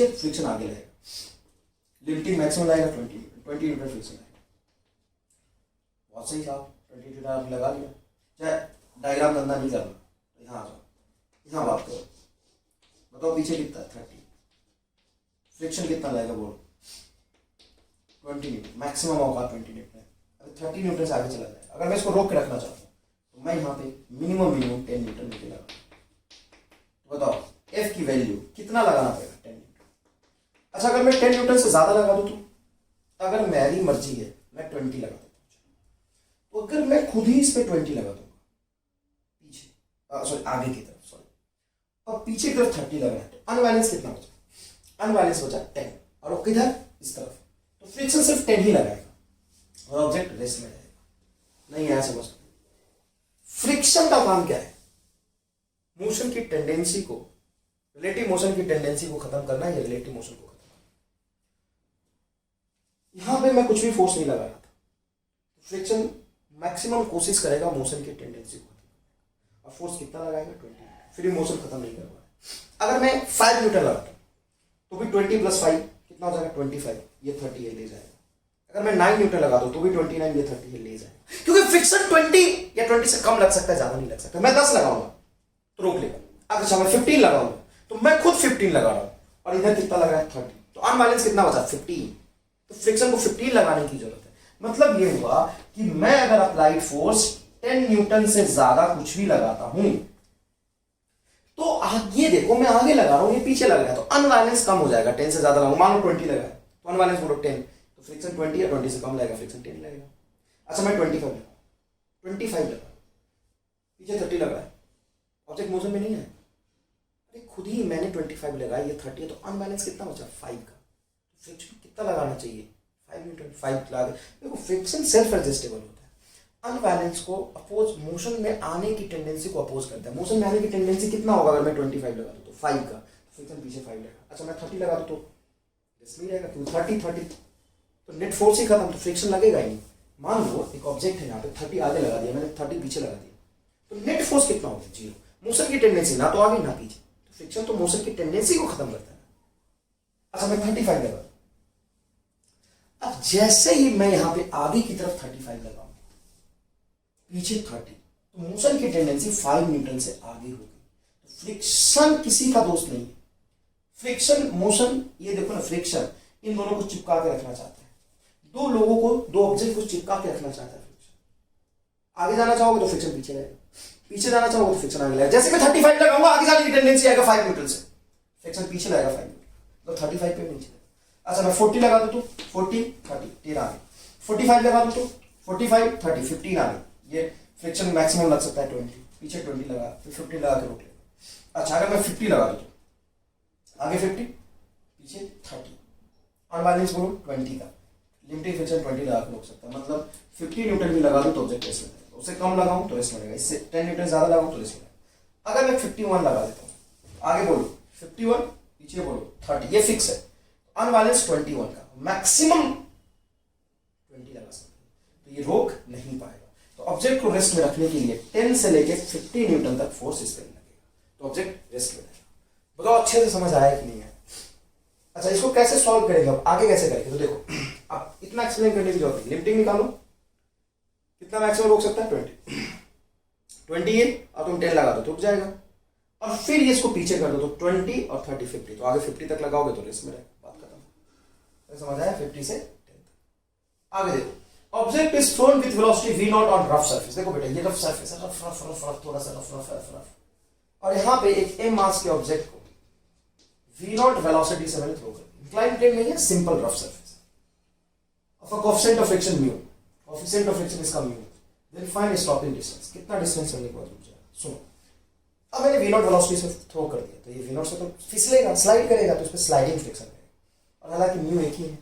फ्रिक्शन आगे रहेगा। लिमिटिंग मैक्सिमम आएगा 20 न्यूटन फ्रिक्शन आएगा। बहुत सही साहब, 20 न्यूटन आपने लगा लिया। चाहे डायग्राम धंधा नहीं करना, यहाँ आ जाओ, यहाँ बात करो, बताओ पीछे कितना है? 30। फ्रिक्शन कितना लगेगा बोलो? 20 न्यूटन, मैक्सिमम होगा 20 न्यूटन है। अगर 30 न्यूटन से आगे चला जाए, अगर मैं इसको रोक के रखना चाहता हूँ तो मैं यहाँ पे मिनिमम 10 न्यूटन नीचे लगा। तो बताओ एफ की वैल्यू कितना लगाना पड़ेगा? 10 न्यूटन। अच्छा अगर मैं 10 न्यूटन से ज्यादा लगा दूँ तो अगर मेरी मर्जी है मैं 20 लगा देता हूँ। तो अगर मैं खुद ही इस पे 20 लगा दूंगा पीछे, सॉरी आगे की तरफ, सॉरी, और पीछे की तरफ 30 लगा है तो अनबैलेंस कितना बचा? अनबैलेंस बचा 10, और किधर? इस तरफ। तो फ्रिक्शन सिर्फ 10 ही लगाएगा और ऑब्जेक्ट रेस्ट में रहेगा। नहीं आया समझ? फ्रिक्शन का काम क्या है? मोशन की टेंडेंसी को, रिलेटिव मोशन की टेंडेंसी को खत्म करना है या रिलेटिव मोशन को खत्म करना। यहां पे मैं कुछ भी फोर्स नहीं लगा रहा था, फ्रिक्शन मैक्सिमम कोशिश करेगा मोशन की टेंडेंसी को खत्म करने। और फोर्स कितना लगाएगा? 20। फिर मोशन खत्म नहीं कर पाएगा। अगर मैं 5 न्यूटन लगाता तो भी 20 प्लस 5 कितना हो जाएगा? 25। ये 30 ले जाएगा। अगर मैं 9 न्यूटन लगा दूं तो भी 29, ये 30 ले जाएगा। क्योंकि फ्रिक्शन 20 या 20 से कम लग सकता है, ज्यादा नहीं लग सकता। मैं 10 लगाऊंगा तो रोक लेगा। अगर मैं 15 लगाऊंगा तो मैं खुद 15 लगा रहा हूं, और इधर कितना लगा है? 30। तो अनबैलेंस कितना बचा? 15। तो फ्रिक्शन को 15 लगाने की जरूरत है। मतलब ये हुआ कि मैं अगर अप्लाइड फोर्स 10 न्यूटन से ज्यादा कुछ भी लगाता हूं तो ये देखो मैं आगे लगा रहा हूं, ये पीछे लग रहा है, तो अनबैलेंस कम हो जाएगा। 10 से ज्यादा लगाऊं, मान लो 20 लगा है तो अनबैलेंस बोलो 10, तो फ्रिक्शन 20 या 20 से कम लगेगा, फ्रिक्शन 10 लगेगा। अच्छा मैं 25 लगा, 25 लगा, पीछे 30 लग रहा है, ऑब्जेक्ट मोशन में नहीं है। अरे खुद ही मैंने 25 लगाया, ये 30 है, तो अनबैलेंस कितना बचा? 5 का। फ्रिक्शन कितना लगाना चाहिए? 5 न्यूटन। 5 लगा दे। देखो फ्रिक्शन सेल्फ एडजस्टेबल होता है। अनबैलेंस को अपोज, मोशन में आने की टेंडेंसी को अपोज करता है। मोशन में आने की टेंडेंसी कितना होगा? अगर मैं 25 लगा दूं तो 5 का, फ्रिक्शन पीछे 5 लगेगा। अच्छा मैं 30 लगा दूं तो नहीं रहेगा, क्योंकि 30 तो नेट फोर्स ही खत्म, तो फ्रिक्शन लगेगा ही नहीं। मान लो एक ऑब्जेक्ट है यहाँ पे, 30 आगे लगा दिया मैंने, 30 पीछे लगा दिया, तो नेट फोर्स कितना होगा? 0। मोशन की टेंडेंसी ना तो आगे ना पीछे, तो फ्रिक्शन तो मोशन की टेंडेंसी को खत्म करता है। अच्छा मैं 35 लगा, अब जैसे ही मैं यहाँ पे आगे की तरफ 35 लगाऊंगा, पीछे 30, तो मोशन की टेंडेंसी 5 न्यूटन से आगे होगी। तो फ्रिक्शन किसी का दोस्त नहीं है। फ्रिक्शन मोशन, ये देखो ना, फ्रिक्शन इन दोनों को चिपका के रखना चाहता है। दो लोगों को, दो ऑब्जेक्ट को चिपका के रखना चाहता है फ्रिक्शन। आगे जाना चाहोगे तो फ्रिक्शन पीछे रहेगा, पीछे जाना चाहोगे तो फ्रिक्शन आगे लगेगा। जैसे मैं 35 लगाऊंगा, आगे जाने की टेंडेंसी आएगा 5 न्यूटन से, फ्रिक्शन पीछे लगेगा 5 न्यूटन, तो 35 पे नीचे। अच्छा मैं 40 लगा दूं तो 40 30 13 आगे, 45 लगा दूं तो 45 30 15 आगे, ये फ्रिक्शन मैक्सिमम लग सकता है 20, पीछे 20 लगा, फिर 50 लगा के रोक लेगा। अच्छा अगर मैं 50 लगा दूं तो आगे 50 पीछे 30, अनबैलेंस बोलो 20 का, लिमिटिंग फ्रिक्शन 20 लगा के रोक सकता है। मतलब 50 न्यूटन भी लगा दूं तो ऑब्जेक्ट रेस्ट में रहेगा, उससे कम लगाऊं तो रेस्ट में रहेगा, इससे 10 न्यूटन ज्यादा लगाऊं तो रेस्ट में रहेगा। अगर मैं 51 लगा देता हूं, आगे बोलो 51 पीछे बोलो 30, ये फिक्स है। अनबैलेंस 21 का, मैक्सिमम 20 लगा सकते हैं, तो ये रोक नहीं पाएगा। तो ऑब्जेक्ट को रेस्ट में रखने के लिए 10 से लेके 50 न्यूटन तक फोर्स इस पर लगेगा, तो ऑब्जेक्ट रेस्ट में रहेगा। बताओ अच्छे से समझ आया कि नहीं है? अच्छा इसको कैसे सॉल्व करेंगे, अब आगे कैसे करेंगे? तो देखो अब इतना एक्सप्लेन करने की जरूरत नहीं, लिमिटिंग निकालो, कितना मैक्सिमम रोक सकता है? 20 है, और तुम 10 लगा दो तो रुक जाएगा, और फिर ये इसको पीछे कर दो तो 20 और 30 50, तो आगे 50 तक लगाओगे तो रेस्ट में रहेगा, बात खत्म। समझ आया? 50 से 10 तक। आगे देखो, object is throne with velocity v not on rough surface. देखो बेटा ये रफ सरफेस है, रफ रफ रफ रफ, थोड़ा सा रफ रफ रफ रफ, और यहाँ पे एक m मास के ऑब्जेक्ट को v नॉट वेलोसिटी से मैंने थ्रो कर दिया। इंक्लाइन प्लेन नहीं है, simple rough surface of a coefficient of friction mu, coefficient of friction इसका mu, then find stopping distance, कितना डिस्टेंस चलने के बाद रुक जाएगा। सुनो, अब मैंने v नॉट वेलोसिटी से थ्रो कर दिया, तो ये v नॉट से तो फिसलेगा, स्लाइड करेगा, तो उस पर स्लाइडिंग फ्रिक्शन रहेगा, और हालांकि म्यू एक ही है,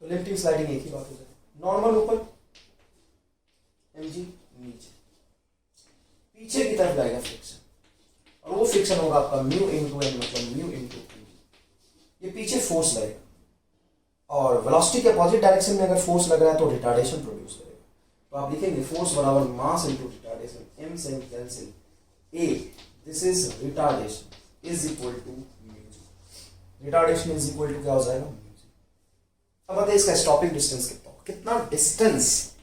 तो लिफ्टिंग स्लाइडिंग एक ही बात हो जाएगी। नॉर्मल ऊपर, mg नीचे, पीछे की तरफ जाएगा फ्रिक्शन, और वो फ्रिक्शन होगा आपका म्यू इंटू एन, मतलब म्यू इंटू ये पीछे फोर्स लगेगा। और वेलोसिटी के अपोजिट डायरेक्शन में अगर फोर्स लग रहा है तो रिटार्डेशन प्रोड्यूस करेगा। तो आप लिखेंगे फोर्स बराबर mass into retardation, m sin cancel a, this is retardation is equal to mu g. Retardation is equal to क्या हो जाएगा, म्यू जी। अब बताइए इसका स्टॉपिंग डिस्टेंस कितना हो, कितना डिस्टेंस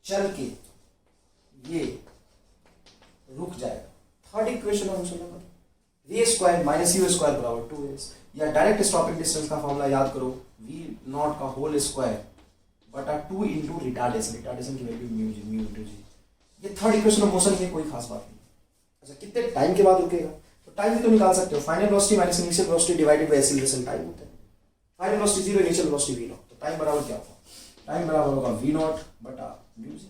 चल के ये रुक जाएगा। थर्ड इक्वेशन है motion number, v square minus u square बराबर 2s, या डायरेक्ट स्टॉपिंग डिस्टेंस का फॉर्मूला याद करो, v नॉट का होल स्क्वायर बटा 2 इंटू रिटार्डेशन, रिटार्डेशन की value mu G, mu into जी। ये थर्ड इक्वेशन ऑफ मोशन की कोई खास बात नहीं। अच्छा, कितने टाइम के बाद रुकेगा, तो टाइम भी तो निकाल सकते हो, final velocity minus initial velocity divided by acceleration time होता है। Final velocity 0, initial velocity v nought, तो टाइम बराबर क्या होगा, टाइम बराबर होगा v नॉट बटा म्यू जी।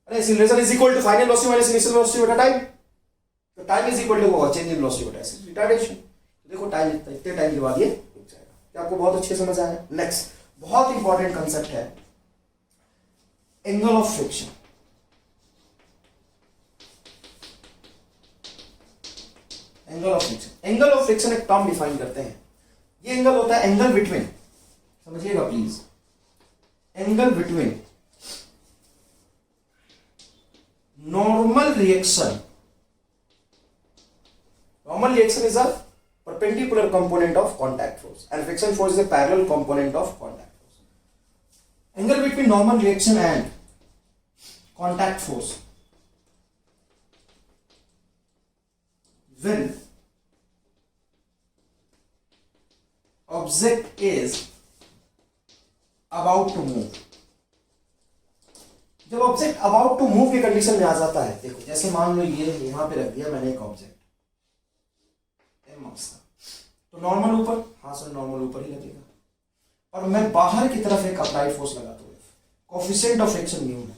अरे acceleration is equal to final velocity minus initial velocity बटा टाइम, तो टाइम इज इक्वल टू होगा चेंज इन वेलोसिटी बटा रिटार्डेशन। तो देखो टाइम इतने टाइम के बाद ये रुक जाएगा। क्या आपको बहुत अच्छे समझ आया? नेक्स्ट बहुत इंपॉर्टेंट कंसेप्ट है angle of friction. Angle of friction, angle of friction एक टर्म डिफाइन करते हैं। ये एंगल होता है एंगल बिटवीन, समझिएगा please, angle between normal reaction, normal reaction is a perpendicular component of contact force and friction force is a parallel component of contact force. Angle between normal reaction and contact force when object is about to move, जब object about to move की condition में आ जाता है, देखो जैसे मान लो ये यहां पे रख दिया मैंने एक ऑब्जेक्ट मास का, तो नॉर्मल ऊपर, हाँ सर नॉर्मल ऊपर ही लगेगा, और मैं बाहर की तरफ एक अप्लाइड फोर्स लगाता हूँ, कोएफिशिएंट ऑफ फ्रिक्शन म्यू है,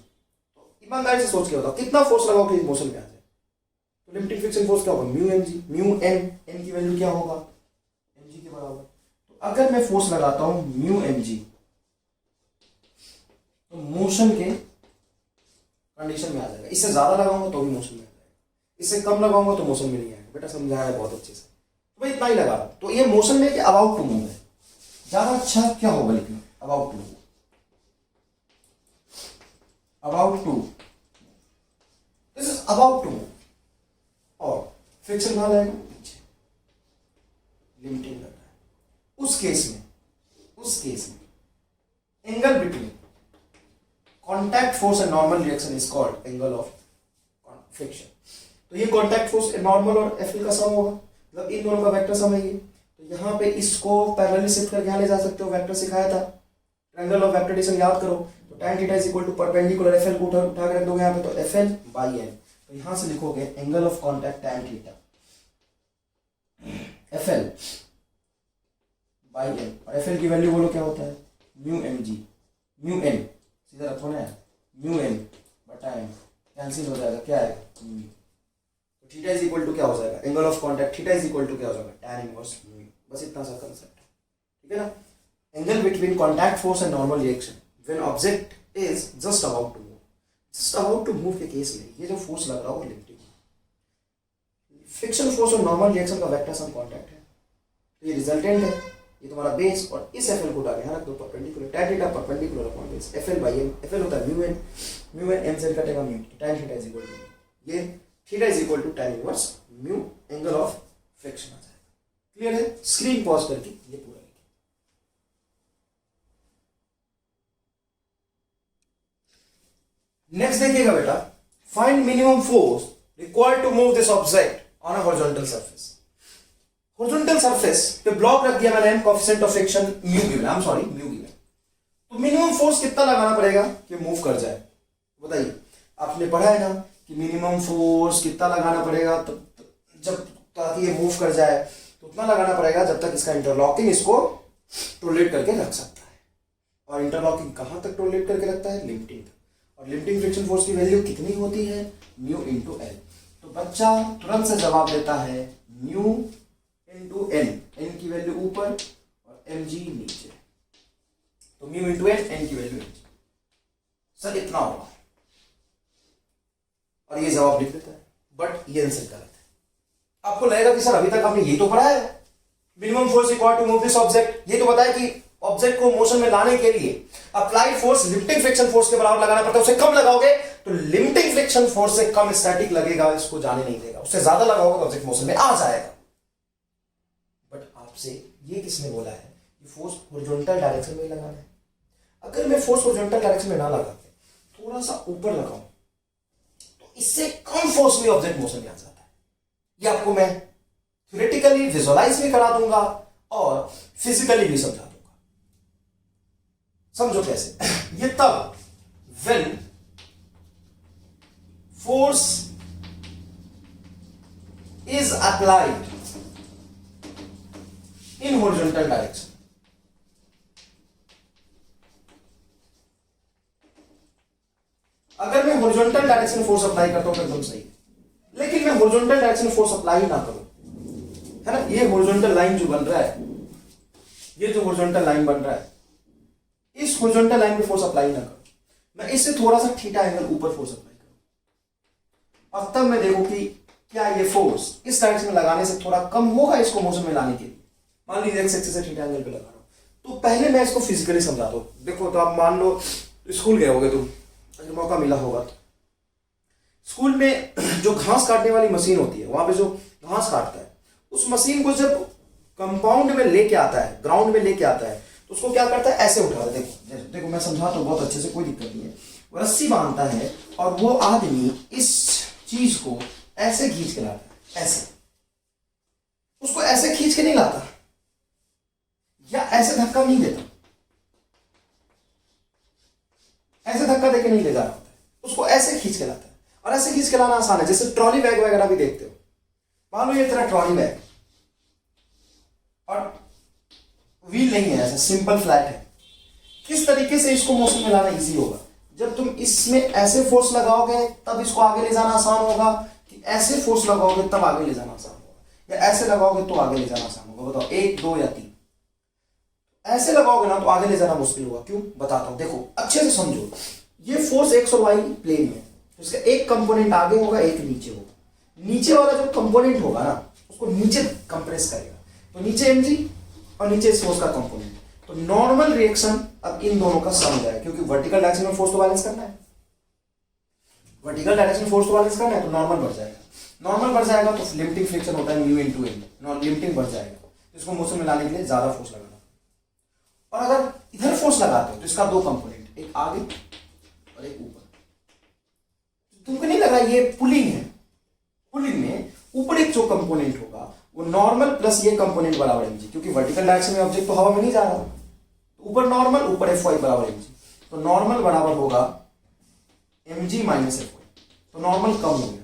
तो ईमानदारी से सोच के बताओ कितना फोर्स लगाओ कि मोशन में आ जाए, तो लिमिटिंग फ्रिक्शन फोर्स क्या होगा, mu m g, mu N, N की वैल्यू क्या होगा, एम जी के बराबर। तो अगर मैं फोर्स लगाता हूँ म्यू एम जी, तो मोशन के कंडीशन में आ जाएगा। इससे ज्यादा लगाऊंगा तो भी मोशन में आ जाएगा, इससे कम लगाऊंगा तो मोशन में नहीं आएगा। बेटा समझाया है बहुत अच्छे से, तो मैं इतना ही लगा रहा हूं। तो ये मोशन में कि अबाउट टू मूव है, ज्यादा अच्छा क्या होगा लिखना, about to move, about to, this is about to move, और फ्रिक्शन कहां जाएगा, पीछे, लिमिटिंग लग रहा है। उस केस में angle between contact force and normal reaction is called angle of friction. तो ये कॉन्टैक्ट फोर्स नॉर्मल और एफएल का सम होगा, मतलब इन दोनों का वेक्टर सम है ये। तो यहाँ पे इसको पैरेलली शिफ्ट करके यहाँ ले जा सकते हो, वेक्टर सिखाया था, ट्रायंगल ऑफ वेक्टर एडिशन याद करो। तो tan theta is equal to perpendicular FL को उठा के रख दोगे यहाँ पे, तो एफएल बाई एन, तो यहाँ से लिखोगे angle of contact tan theta FL by N, और एफएल की वैल्यू बोलो क्या होता है, mu m g, mu N सीधा रखो ना, म्यू एन बटा एन, कैंसिल हो जाएगा, क्या आएगा, तो थीटा इज इक्वल टू क्या हो जाएगा, angle of contact theta is equal to क्या हो जाएगा, tan इनवर्स म्यू। बस इतना सा कंसेप्ट है, ठीक है ना। Angle between contact force and normal reaction when object is just about to move, just about to move के केस में ये जो फोर्स लग रहा है वो लिमिटिंग, फ्रिक्शन फोर्स और नॉर्मल रिएक्शन का वेक्टर सम कॉन्टैक्ट है, तो ये रिजल्टेंट है, ये तुम्हारा बेस, और इस एफएल को डाले यहाँ रख दो perpendicular, tan theta perpendicular upon base, FL by M, FL होता है म्यू एन एम से कटेगा mu, tan theta is equal to ये theta is equal to tan inverse mu angle of friction आ जाएगा। क्लियर है? स्क्रीन पॉज करके ये पूरा लिखिए। नेक्स्ट देखिएगा बेटा, find minimum force required to move this object on a horizontal surface. Horizontal surface पे ब्लॉक रख दिया मैंने, coefficient of friction mu given, I am sorry mu given, तो मिनिमम फोर्स कितना लगाना पड़ेगा कि मूव कर जाए, बताइए। आपने पढ़ा है ना कि मिनिमम फोर्स कितना लगाना पड़ेगा तो जब ताकि ये मूव कर जाए, तो उतना लगाना पड़ेगा जब तक इसका इंटरलॉकिंग इसको टोलरेट करके रख सकता है। और इंटरलॉकिंग कहां तक टोलरेट करके रखता है, लिमिटिंग तक। और लिमिटिंग फ्रिक्शन फोर्स की वैल्यू कितनी होती है, म्यू इंटू एल। तो बच्चा तुरंत से जवाब देता है म्यू इंटू एन, एन की वैल्यू ऊपर और mg नीचे, तो म्यू इंटू एन की वैल्यू mg, सर इतना होगा और ये जवाब लिख देता है, बट ये आंसर गलत है। आपको लगेगा कि सर अभी तक आपने ये तो पढ़ा है, minimum force required to move this object, ये तो बताया कि ऑब्जेक्ट को मोशन में लाने के लिए applied force limiting friction force के बराबर लगाना पड़ता है, उससे कम लगाओगे तो लिमिटिंग फ्रिक्शन फोर्स से कम स्टैटिक लगेगा, इसको जाने नहीं देगा, उससे ज्यादा लगाओगे तो ऑब्जेक्ट मोशन में आ जाएगा। बट आपसे ये किसने बोला है कि फोर्स हॉरिजॉन्टल डायरेक्शन में लगाना है? अगर मैं फोर्स हॉरिजॉन्टल डायरेक्शन में ना लगा के थोड़ा सा ऊपर लगाऊं तो इससे कम फोर्स में ऑब्जेक्ट मोशन में आ जाता है। ये आपको मैं थ्योरेटिकली विजुअलाइज भी करा दूंगा और फिजिकली भी समझा दूंगा। समझो कैसे। ये तब when force is applied in horizontal direction, अगर मैं हॉरिजॉन्टल डायरेक्शन फोर्स अप्लाई करता हूं तो एकदम सही है, लेकिन मैं हॉरिजॉन्टल डायरेक्शन फोर्स अप्लाई ना करूं, है ना, ये हॉरिजॉन्टल लाइन जो बन रहा है, ये जो हॉरिजॉन्टल लाइन बन रहा है, इस हॉरिजॉन्टल लाइन पे फोर्स अप्लाई ना करूं, मैं इससे थोड़ा सा थीटा एंगल ऊपर फोर्स अप्लाई करूं, अब तब मैं देखूं कि क्या ये फोर्स इस डायरेक्शन में लगाने से थोड़ा कम होगा इसको मोशन में लाने के लिए। मान लीजिए एक्स एक्सिस से थीटा एंगल पे लगा रहा हूं, तो पहले मैं इसको फिजिकली समझा दूं। देखो, तो आप मान लो स्कूल गए होगे, तुम अगर मौका मिला होगा तो स्कूल में जो घास काटने वाली मशीन होती है, वहां पे जो घास काटता है, उस मशीन को जब कंपाउंड में लेके आता है, ग्राउंड में लेके आता है, तो उसको क्या करता है, ऐसे उठाता है। देखो देखो मैं समझा तो बहुत अच्छे से, कोई दिक्कत नहीं है। वो रस्सी बांधता है और वो आदमी इस चीज को ऐसे खींच के लाता है, ऐसे, उसको ऐसे खींच के नहीं लाता या ऐसे धक्का नहीं देता, ऐसे धक्का देके नहीं ले जा रहा होता है, उसको ऐसे खींच के लाता है। और ऐसे खींच के लाना आसान है, जैसे ट्रॉली बैग वगैरह भी देखते हो। मान लो ये तेरा ट्रॉली बैग और व्हील नहीं है, ऐसा सिंपल फ्लैट है, किस तरीके से इसको मोशन में लाना इजी होगा? जब तुम इसमें ऐसे फोर्स लगाओगे तब इसको आगे ले जाना आसान होगा, कि ऐसे फोर्स लगाओगे तब आगे ले जाना आसान होगा, या ऐसे लगाओगे तो आगे ले जाना आसान होगा? बताओ, 1 2 या 3। ऐसे लगाओगे ना तो आगे ले जाना मुश्किल होगा। क्यों? बताता हूं, देखो अच्छे से समझो। ये फोर्स एक्स और वाई प्लेन में, उसका एक कंपोनेंट आगे होगा, एक नीचे होगा। नीचे वाला जो कंपोनेंट होगा ना, उसको नीचे कंप्रेस करेगा, तो नीचे mg और नीचे इस फोर्स का कंपोनेंट, तो नॉर्मल रिएक्शन अब इन दोनों का सम जाएगा, क्योंकि वर्टिकल डायरेक्शन में फोर्स तो बैलेंस करना है, वर्टिकल डायरेक्शन में फोर्स तो बैलेंस करना है, तो नॉर्मल बढ़ जाएगा। नॉर्मल बढ़ जाएगा तो लिमिटिंग फ्रिक्शन होता है म्यू इनटू एन, लिमिटिंग बढ़ जाएगा, तो इसको मोशन में लाने के लिए ज्यादा फोर्स लगाना। और अगर इधर फोर्स लगाते हो तो इसका 2 कंपोनेंट, एक आगे और एक ऊपर। तुमको नहीं लगा ये पुलिंग है? पुलिंग में ऊपर एक जो कंपोनेंट होगा वो नॉर्मल प्लस ये कंपोनेंट बराबर mg, क्योंकि वर्टिकल डायरेक्शन में ऑब्जेक्ट तो हवा में नहीं जा रहा, तो ऊपर नॉर्मल, ऊपर Fy बराबर mg, तो नॉर्मल बराबर होगा mg माइनस Fy, तो नॉर्मल कम हो गया,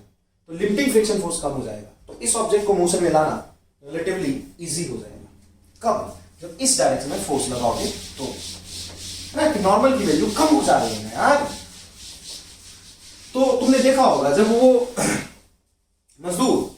तो लिमिटिंग फ्रिक्शन फोर्स कम हो जाएगा, तो इस ऑब्जेक्ट को मोशन में लाना रिलेटिवली इजी हो जाएगा। कब? जब इस डायरेक्शन में फोर्स लगाओगे तो, है ना, कि नॉर्मल की वैल्यू कम हो जा रही है यार। तो तुमने देखा होगा जब वो मजदूर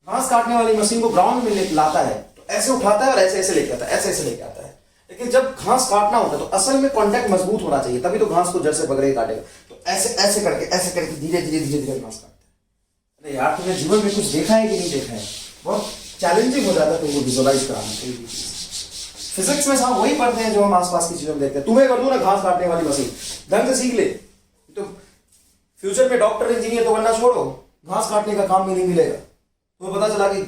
घास काटने वाली मशीन को ग्राउंड में लाता है तो ऐसे उठाता है और ऐसे ऐसे लेके आता है, ऐसे ऐसे लेके आता है। लेकिन जब घास काटना होता है तो असल में कांटेक्ट मजबूत होना चाहिए, तभी तो घास को जड़ से पकड़े काटेगा। तो ऐसे ऐसे करके धीरे धीरे धीरे धीरे घास काटता है। अरे यार, तुमने जीवन में कुछ देखा है कि नहीं देखा है? बहुत चैलेंजिंग हो जाता है तुमको विजुअलाइज कराना कोई भी चीज। फिजिक्स में साहब वही पढ़ते हैं जो हम आसपास की चीजों में देखते हैं। तुम्हें कर दो ना घास काटने वाली मशीन, ढंग से सीख ले तो फ्यूचर में डॉक्टर इंजीनियर तो बनना छोड़ो, घास काटने का काम भी नहीं मिलेगा। तुम्हें पता चला कि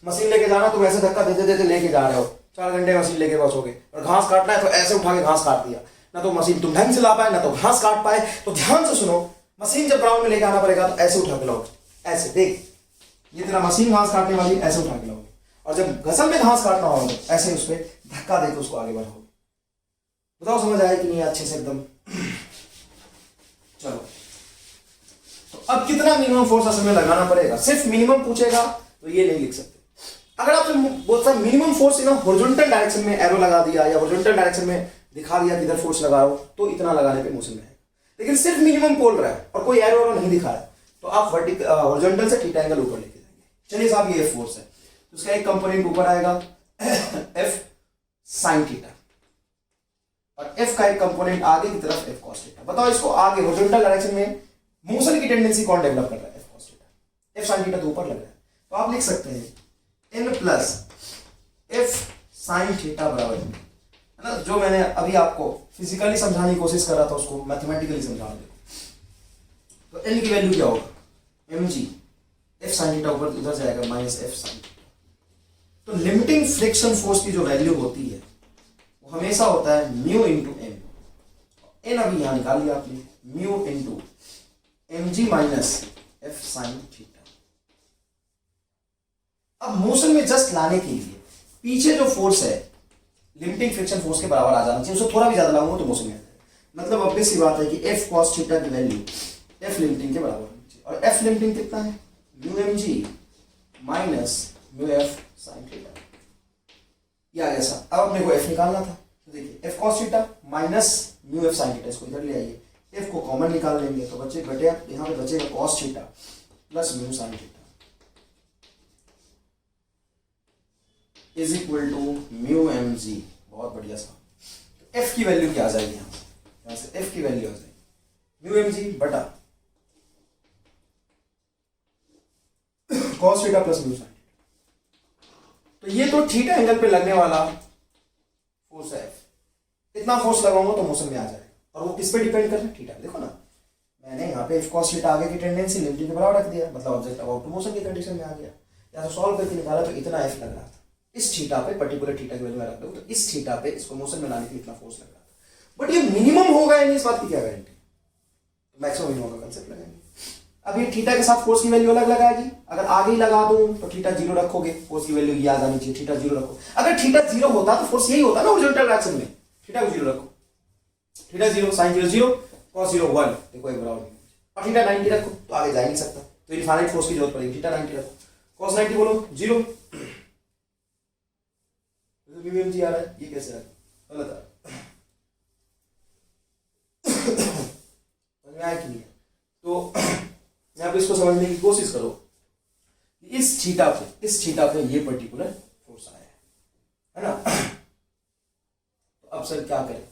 मशीन लेके जाना, तुम ऐसे धक्का देते देते लेके जा रहे हो, 4 घंटे मशीन लेके पहुंचोगे, और घास काटना है तो ऐसे उठा के घास काट दिया, ना तो मशीन तुम ढंग से ला पाए ना तो घास काट पाए। तो ध्यान से सुनो, मशीन जब ग्राउंड में लेके आना पड़ेगा तो ऐसे उठा के लाओ, ऐसे देख, ये तेरा मशीन घास काटने वाली, ऐसे उठा के लाओगे। और जब घसल में घास काटना होगा ऐसे उस पर धक्का देकर उसको आगे बढ़ाओगे। बताओ समझ आया कि नहीं अच्छे से एकदम? चलो, तो अब कितना मिनिमम फोर्स असल में लगाना पड़ेगा? सिर्फ मिनिमम पूछेगा तो ये नहीं लिख सकते। अगर आपसे बोलता minimum force in horizontal direction में एरो लगा दिया या हॉरिजॉन्टल डायरेक्शन में दिखा दिया कि इधर फोर्स लगा रहा हो तो इतना लगाने पे मोशन रहेगा। लेकिन सिर्फ मिनिमम बोल रहा है और कोई एरो नहीं दिखा है तो आप हॉरिजॉन्टल से थीटा एंगल ऊपर लेके जाएंगे। चलिए साहब, ये फोर्स है तो उसका एक कंपोनेंट ऊपर आएगा F साइन थीटा और एफ का एक कंपोनेंट आगे की तरफ एफ कॉस थीटा। बताओ इसको आगे हॉरिजॉन्टल डायरेक्शन में मोशन की टेंडेंसी कौन डेवलप कर रहा है? F cos theta. F sine theta तो ऊपर लग रहा है, तो आप लिख सकते हैं n plus F sine theta बराबर है ना, जो मैंने अभी आपको फिजिकली समझाने की कोशिश कर रहा था उसको मैथमेटिकली समझा दे। तो n की वैल्यू क्या होगा? mg एफ साइन थीटा ऊपर उधर जाएगा माइनस एफ साइन थीटा। तो लिमिटिंग फ्रिक्शन फोर्स की जो वैल्यू होती है वो हमेशा होता है म्यू इंटू एम। एन अभी यहां निकाल लिया आपने, mu into mg minus F sine theta. अब मोशन में जस्ट लाने के लिए पीछे जो फोर्स है लिमिटिंग फ्रिक्शन फोर्स के बराबर आ जाना चाहिए, उससे थोड़ा भी ज्यादा लाऊंगा तो मोशन में आ जाएगा। मतलब ऑब्वियस सी बात है कि एफ कॉस थीटा की वैल्यू एफ लिमिटिंग के बराबर होनी चाहिए, और एफ लिमिटिंग कितना है? Mu mg minus mu F sine theta. ये आ गया सर। अब अपने को एफ निकालना था, तो देखिए F cos theta minus mu F sine theta, इसको इधर ले आइए, एफ को कॉमन निकाल लेंगे तो बचे घटे यहाँ पे बचेगा cos theta plus mu sine theta is equal to mu mg। बहुत बढ़िया सा। तो एफ की वैल्यू क्या आ जाएगी? यहाँ से एफ की वैल्यू आ जाएगी म्यू mg बटा cos theta plus mu sine theta. तो ये तो थीटा एंगल पे लगने वाला फोर्स है एफ। इतना फोर्स लगाऊंगा तो मोशन में आ जाएगा, और वो किस पे डिपेंड कर रहा है? थीटा। देखो ना मैंने यहाँ पे एफ कॉस थीटा आगे की टेंडेंसी लिमिटिंग के बराबर रख दिया, मतलब ऑब्जेक्ट अबाउट टू मोशन की कंडीशन में आ गया। या तो सॉल्व करके निकाला तो इतना एफ लग रहा था इस थीटा पे, पर्टिकुलर थीटा की वैल्यू में रख दो तो इस थीटा पे इसको मोशन में लाने के लिए इतना फोर्स लग रहा था। बट ये मिनिमम होगा या नहीं इस बात की क्या गारंटी? मैक्सिमम मिनिमम का कंसेप्ट लगाएंगे। अब ये थीटा के साथ फोर्स की वैल्यू अलग लगाएगी। अगर आगे ही लगा दूं तो थीटा जीरो रखोगे, फोर्स की वैल्यू ये आ जानी चाहिए, थीटा जीरो रखो। अगर थीटा जीरो होता तो फोर्स यही होता ना हॉरिजॉन्टल डायरेक्शन में, थीटा को जीरो रखो, theta zero sine zero zero cos zero one, देखो एक बराबर, और थीटा 90 रखो तो आगे जा ही नहीं सकता, तो इनफाइनाइट फोर्स की जरूरत पड़ेगी। थीटा 90 रखो, कॉस 90 बोलो जीरो, mg आ रहा है, ये कैसे रखो? गलत आ रहा है, समझ में आया कि नहीं? तो यहाँ पे इसको समझने की कोशिश करो। इस थीटा पे ये पर्टिकुलर फोर्स आया है ना। तो अब सर क्या करें?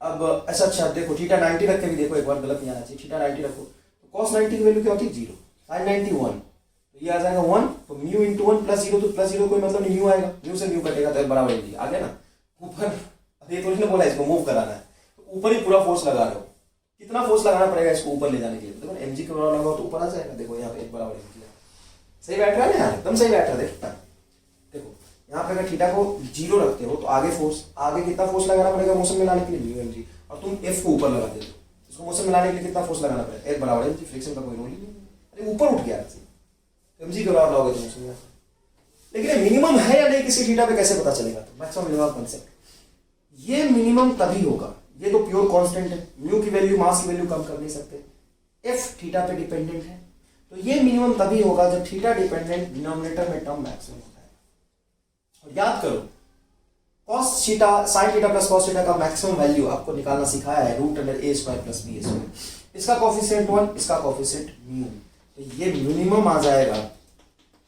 अब अच्छा देखो थीटा 90 रख के भी देखो, एक बार गलत नहीं आना चाहिए। थीटा 90 रखो तो cos 90 की वैल्यू क्या होती है? जीरो। sin 90 1, तो ये आ जाएगा 1, तो म्यू इंटू 1 प्लस जीरो, तो प्लस जीरो कोई मतलब नहीं, म्यू आएगा, म्यू से म्यू कटेगा तो बराबर है, आ गया ना ऊपर। अब ये तो इसने बोला इसको मूव कराना है, तो ऊपर ही पूरा फोर्स लगा रहे हो, कितना फोर्स लगाना पड़ेगा इसको ऊपर ले जाने के लिए? देखो mg के बराबर लगाओ तो ऊपर आ जाएगा। देखो यहाँ पे एक बराबर mg है, सही बैठ रहा है ना यार, एकदम सही बैठ रहा है। देखो यहाँ पे अगर थीटा को जीरो रखते हो तो आगे फोर्स, आगे कितना फोर्स लगाना पड़ेगा मोशन में लाने के लिए? Mu mg। और तुम एफ को ऊपर लगा देते हो, इसको मोशन में लाने के लिए कितना फोर्स लगाना पड़ेगा? एक बराबर mg, फ्रिक्शन का कोई रोल ही नहीं। अरे ऊपर उठ गया mg के बराबर लगाओगे तो मोशन में। लेकिन मिनिमम है या नहीं किसी थीटा पे कैसे पता चलेगा? तो मैक्सिमम मिनिमम कांसेप्ट, ये मिनिमम तभी होगा, ये तो प्योर कांस्टेंट है, म्यू की वैल्यू मास की वैल्यू कम कर नहीं सकते, एफ थीटा पे डिपेंडेंट है, तो ये मिनिमम तभी होगा जब थीटा डिपेंडेंट डिनोमिनेटर में टर्म मैक्सिमम होता है। और याद करो cos theta sin theta plus cos theta का मैक्सिमम वैल्यू आपको निकालना सिखाया है √a² प्लस b²। इसका कोफिशिएंट 1, इसका कोफिशिएंट म्यू, तो ये मिनिमम आ जाएगा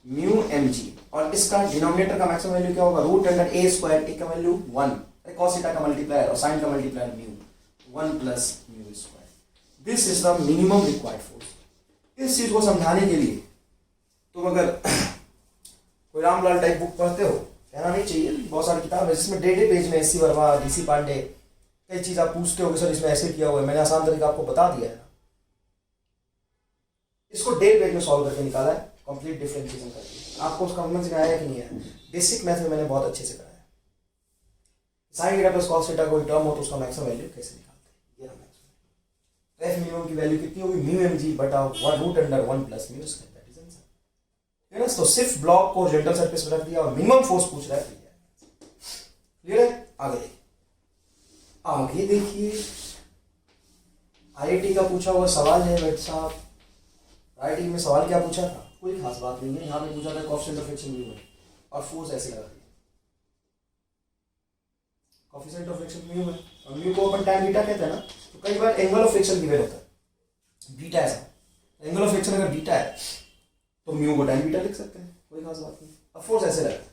म्यू mg, और इसका डिनोमिनेटर का मैक्सिमम वैल्यू क्या होगा? √a², एक का वैल्यू 1, cos थीटा का मल्टीप्लायर और sin का multiplier mu, 1 plus mu square. This is the minimum required force. इस चीज को समझाने के लिए तुम अगर कोई रामलाल टाइप बुक पढ़ते हो, कहना नहीं चाहिए, बहुत सारी किताब है जिसमें डेढ़ पेज में एस.सी. वर्मा, डी.सी. पांडे कई चीज आप पूछते हो कि सर इसमें ऐसे किया हुआ है, मैंने आसान तरीका आपको बता दिया है ना, इसको 1.5 पेज में सॉल्व करके निकाला है, कंप्लीट डिफरेंशिएशन करके। आपको उसका समझ में आया कि नहीं है? बेसिक मैथ में मैंने बहुत अच्छे से कराया। sin theta plus cos theta कोई टर्म हो तो उसका मैक्सिमम वैल्यू कैसे निकालते हैं, ये रहा मैक्सिमम। तो एफ मिनिमम की वैल्यू कितनी होगी? म्यू mg बटा 1√1 plus mu square, that is answer. तो सिर्फ ब्लॉक को जनरल सरफेस पर रख दिया और मिनिमम फोर्स पूछ रहा है, क्लियर है? आगे देखिए आईआईटी का पूछा हुआ सवाल है बेट साहब। आईआईटी में सवाल क्या पूछा था? कोई खास बात नहीं है, यहाँ पे पूछा था कोएफिशिएंट ऑफ फ्रिक्शन म्यू है और फोर्स ऐसे लगा दिया, कोएफिशिएंट ऑफ फ्रिक्शन म्यू है और म्यू को अपन tan बीटा कहते हैं ना, तो कई बार एंगल ऑफ फ्रिक्शन गिवन होता है बीटा, ऐसा एंगल ऑफ फ्रिक्शन अगर बीटा है तो म्यू को tan बीटा लिख सकते हैं, कोई खास बात नहीं। अब फोर्स ऐसे रहता है,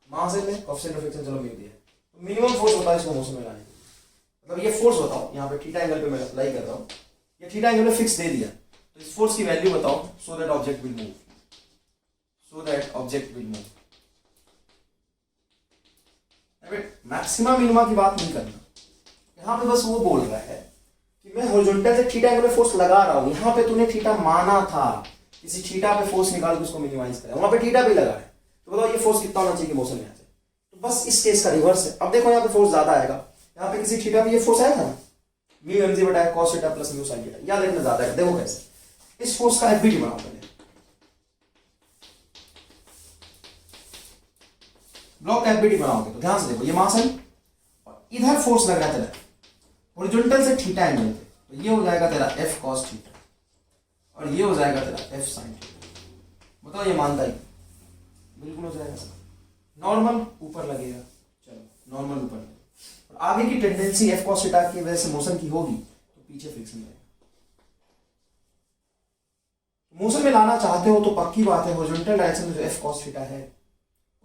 मास है में कोएफिशिएंट ऑफ फ्रिक्शन चलो म्यू दिया है, तो मिनिमम फोर्स बताओ इसको मोशन में लाने के लिए। मतलब ये फोर्स बताओ, यहाँ पे थीटा एंगल पे मैं अप्लाई कर रहा हूँ, ये थीटा एंगल में फिक्स दे दिया, तो इस फोर्स की वैल्यू बताओ so that object will move, so that object will move. Maximum minima की बात नहीं करना, यहाँ पे बस वो बोल रहा है कि मैं हॉरिजॉन्टल से थीटा एंगल में फोर्स लगा रहा हूँ, यहाँ पे तूने थीटा माना था, किसी थीटा पे फोर्स निकाल के उसको मिनिमाइज करें, वहां पे थीटा भी लगा है, तो बताओ ये फोर्स कितना होना चाहिए कि मोशन में आ जाए। तो बस इस केस का रिवर्स है। अब देखो यहाँ पे फोर्स ज्यादा आएगा, यहाँ पे किसी थीटा पे ये फोर्स आया था ना, म्यू एमजी बटा cos theta plus mu sine theta, याद रखना ज्यादा है। देखो कैसे, इस फोर्स का एफबीटी बनाओ पहले, ब्लॉक का एफबीटी बनाओगे तो ध्यान से देखो, ये मास है और इधर फोर्स लग रहा है तेरा हॉरिजॉन्टल से थीटा एंगल पे, तो ये हो जाएगा तेरा एफ कॉस थीटा और ये हो जाएगा तेरा एफ साइन थीटा। बताओ ये मानता ही बिल्कुल हो जाएगा। नॉर्मल ऊपर लगेगा, चलो नॉर्मल ऊपर लगेगा, और आगे की टेंडेंसी एफ कॉस थीटा की वजह से मोशन की होगी तो पीछे फ्रिक्शन रहेगा। मोशन में लाना चाहते हो तो पक्की बात है हॉरिजॉन्टल डायरेक्शन में जो एफ कॉस थीटा है